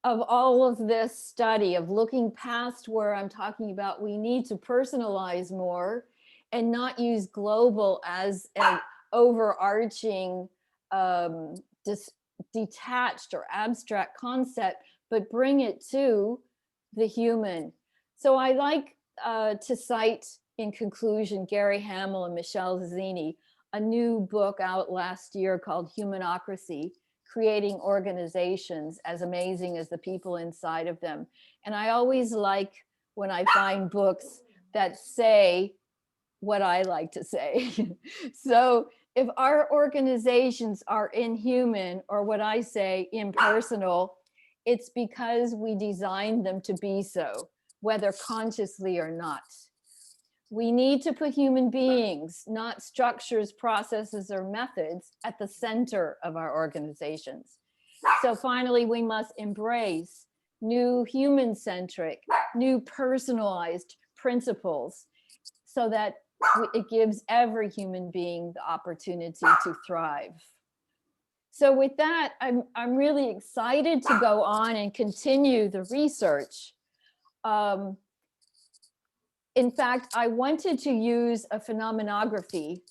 of all of this study, of looking past where I'm talking about we need to personalize more and not use global as an overarching detached or abstract concept, but bring it to the human. So I like to cite in conclusion Gary Hamel and Michelle Zini, a new book out last year called Humanocracy, Creating Organizations as Amazing as the People Inside of Them. And I always like when I find books that say what I like to say. So if our organizations are inhuman, or what I say, impersonal, it's because we designed them to be so, whether consciously or not. We need to put human beings, not structures, processes, or methods, at the center of our organizations. So finally, we must embrace new human-centric, new personalized principles so that it gives every human being the opportunity to thrive. So with that, I'm really excited to go on and continue the research. In fact, I wanted to use a phenomenography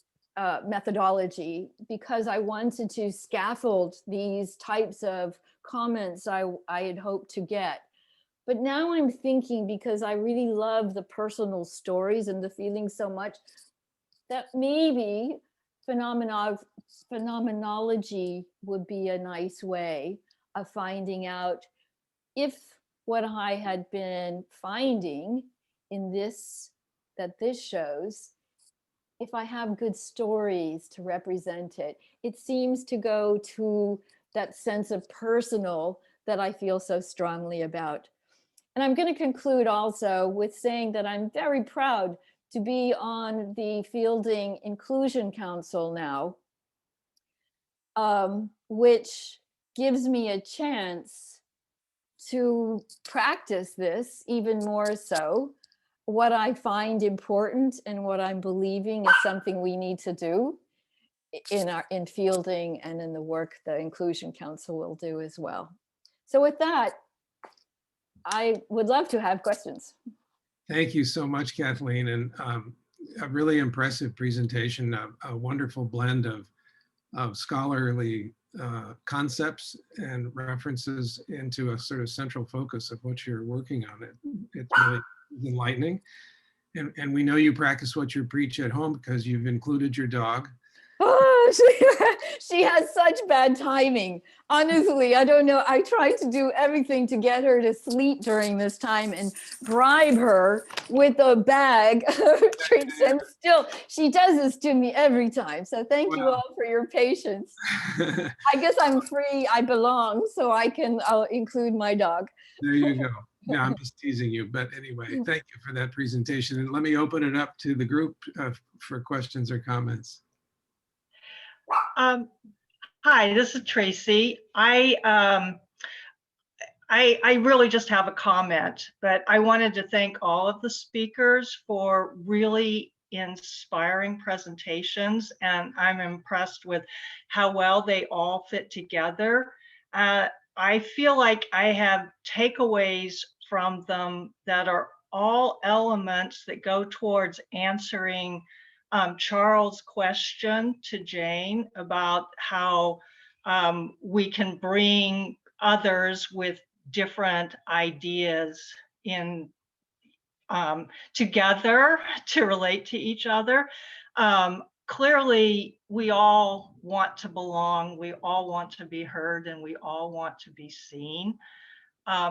methodology because I wanted to scaffold these types of comments I had hoped to get. But now I'm thinking, because I really love the personal stories and the feelings so much, that maybe phenomenology would be a nice way of finding out if what I had been finding in this, that this shows, if I have good stories to represent it. It seems to go to that sense of personal that I feel so strongly about. And I'm going to conclude also with saying that I'm very proud to be on the Fielding Inclusion Council now, which gives me a chance to practice this even more so. What I find important and what I'm believing is something we need to do in Fielding and in the work the Inclusion Council will do as well. So with that, I would love to have questions. Thank you so much, Kathleen, and a really impressive presentation, a wonderful blend of scholarly concepts and references into a sort of central focus of what you're working on. It's really enlightening. And we know you practice what you preach at home because you've included your dog. Oh, she has such bad timing. Honestly, I don't know. I tried to do everything to get her to sleep during this time and bribe her with a bag of treats. And still, she does this to me every time. So thank you all for your patience. I guess I'm free. I belong, so I'll include my dog. There you go. No, I'm just teasing you. But anyway, thank you for that presentation. And let me open it up to the group for questions or comments. Hi, this is Tracy. I really just have a comment, but I wanted to thank all of the speakers for really inspiring presentations, and I'm impressed with how well they all fit together. I feel like I have takeaways from them that are all elements that go towards answering Charles' question to Jane about how we can bring others with different ideas in together to relate to each other. Clearly, we all want to belong, we all want to be heard, and we all want to be seen.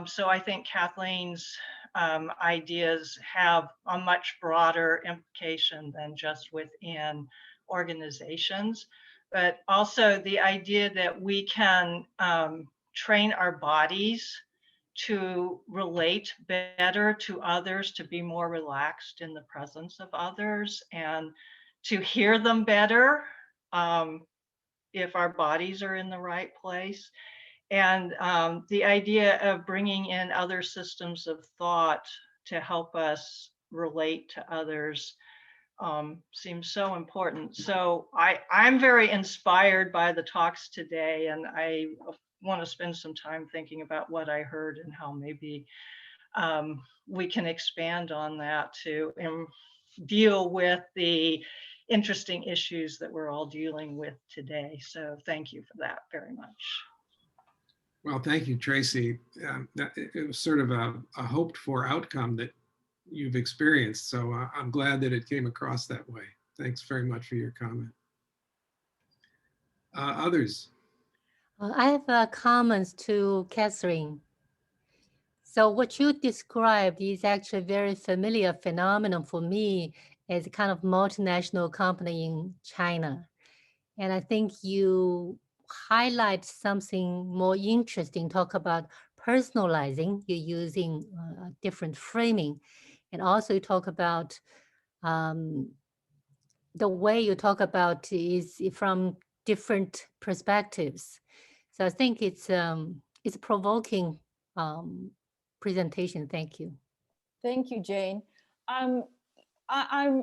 So I think Kathleen's ideas have a much broader implication than just within organizations, but also the idea that we can train our bodies to relate better to others, to be more relaxed in the presence of others, and to hear them better if our bodies are in the right place. And the idea of bringing in other systems of thought to help us relate to others seems so important. So I'm very inspired by the talks today, and I want to spend some time thinking about what I heard and how maybe we can expand on that to deal with the interesting issues that we're all dealing with today. So thank you for that very much. Well, thank you, Tracy. It was sort of a hoped for outcome that you've experienced. So I'm glad that it came across that way. Thanks very much for your comment. Others? I have comments to Catherine. So what you described is actually a very familiar phenomenon for me as a kind of multinational company in China. And I think you highlight something more interesting, talk about personalizing, you're using different framing. And also you talk about the way you talk about is from different perspectives. So I think it's a provoking presentation. Thank you. Thank you, Jane. I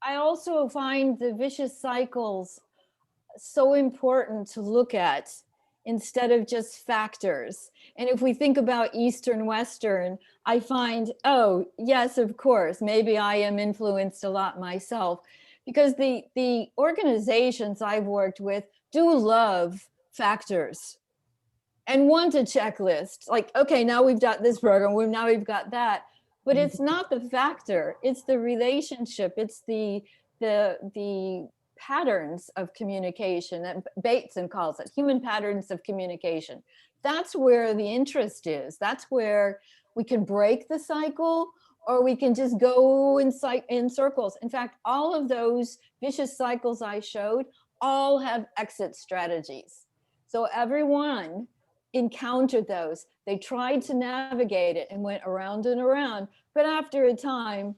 also find the vicious cycles so important to look at instead of just factors. And if we think about Eastern, Western, I find, oh, yes, of course, maybe I am influenced a lot myself, because the organizations I've worked with do love factors and want a checklist. Like, okay, now we've got this program, now we've got that. But it's not the factor, it's the relationship, it's the patterns of communication, and Bateson calls it human patterns of communication. That's where the interest is. That's where we can break the cycle, or we can just go in circles. In fact, all of those vicious cycles I showed all have exit strategies. So everyone encountered those. They tried to navigate it and went around and around, but after a time,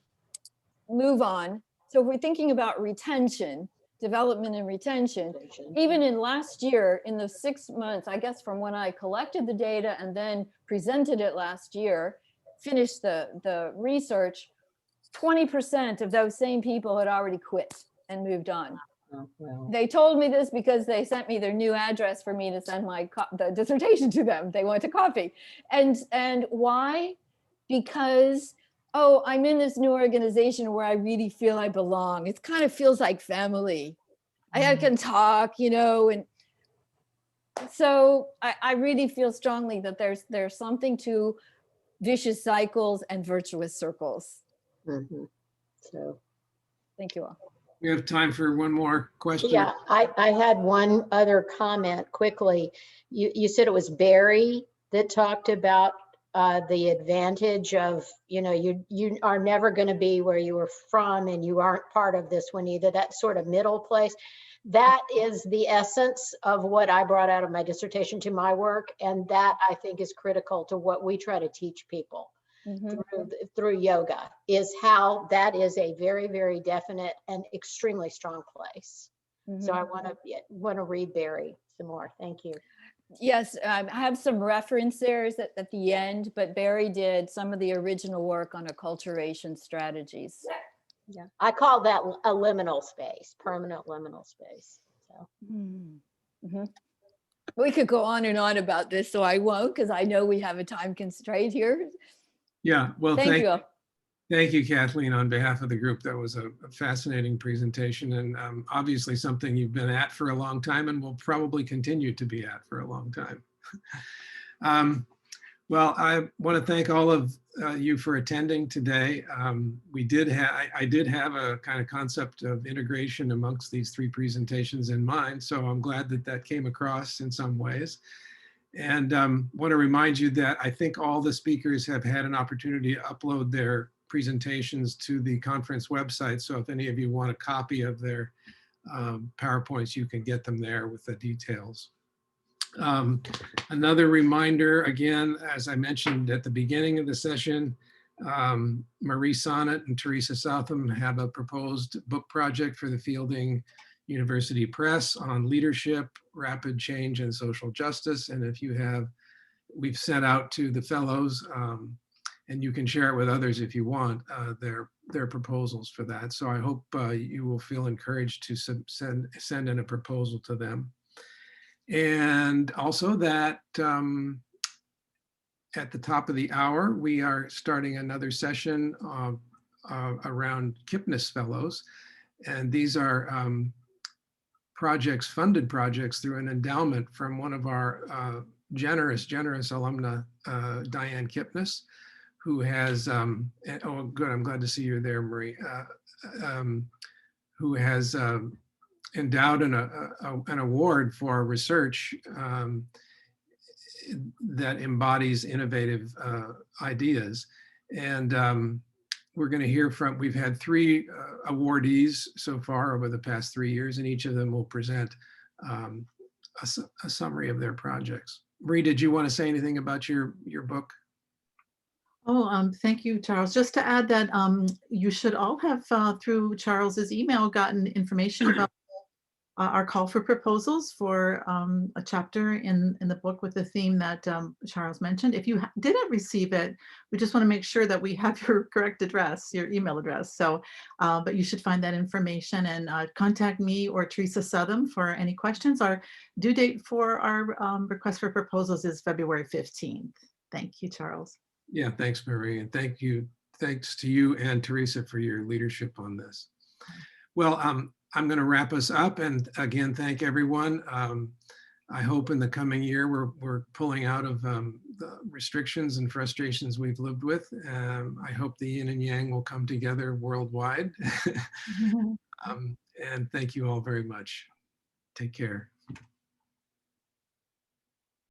move on. So if we're thinking about retention, development and retention, even in last year, in the 6 months, I guess from when I collected the data and then presented it last year, finished the research, 20% of those same people had already quit and moved on. Oh, well. They told me this because they sent me their new address for me to send the dissertation to them. They want a copy. And why? Because, oh, I'm in this new organization where I really feel I belong. It kind of feels like family. I can talk, you know, and so I really feel strongly that there's something to vicious cycles and virtuous circles. Mhm. So, Thank you all. We have time for one more question. yeah, I had one other comment quickly. You said it was Barry that talked about the advantage of, you know, you are never going to be where you were from, and you aren't part of this one either, that sort of middle place. That is the essence of what I brought out of my dissertation to my work. And that, I think, is critical to what we try to teach people through yoga, is how that is a very, very definite and extremely strong place. So I want to read Barry some more. Thank you. Yes, I have some references at the end, but Barry did some of the original work on acculturation strategies. Yeah, I call that a liminal space, permanent liminal space. So. We could go on and on about this, so I won't, because I know we have a time constraint here. Yeah, well, Thank you. Thank you, Kathleen, on behalf of the group. That was a fascinating presentation, and obviously something you've been at for a long time and will probably continue to be at for a long time. Well, I want to thank all of you for attending today. I did have a kind of concept of integration amongst these three presentations in mind, so I'm glad that that came across in some ways. And want to remind you that I think all the speakers have had an opportunity to upload their presentations to the conference website. So if any of you want a copy of their PowerPoints, you can get them there with the details. Another reminder, again, as I mentioned at the beginning of the session, Marie Sonnet and Teresa Southam have a proposed book project for the Fielding University Press on leadership, rapid change, and social justice. And if you have, we've sent out to the fellows, and you can share it with others if you want, their proposals for that. So I hope you will feel encouraged to send in a proposal to them. And also that at the top of the hour, we are starting another session around Kipnis Fellows. And these are projects, funded projects through an endowment from one of our generous alumna, Diane Kipnis, who has, oh good, I'm glad to see you there, Marie, who has endowed an award for research that embodies innovative ideas. And we're going to hear from, we've had 3 awardees so far over the past 3 years, and each of them will present a summary of their projects. Marie, did you want to say anything about your book? Oh, thank you, Charles. Just to add that you should all have, through Charles's email, gotten information about our call for proposals for a chapter in the book with the theme that Charles mentioned. If you didn't receive it, we just want to make sure that we have your correct address, your email address. So, but you should find that information and contact me or Teresa Southam for any questions. Our due date for our request for proposals is February 15th. Thank you, Charles. Yeah, thanks, Marie, and thanks to you and Teresa for your leadership on this. Well, I'm going to wrap us up, and again, thank everyone. I hope in the coming year we're pulling out of the restrictions and frustrations we've lived with. I hope the yin and yang will come together worldwide. And thank you all very much. Take care.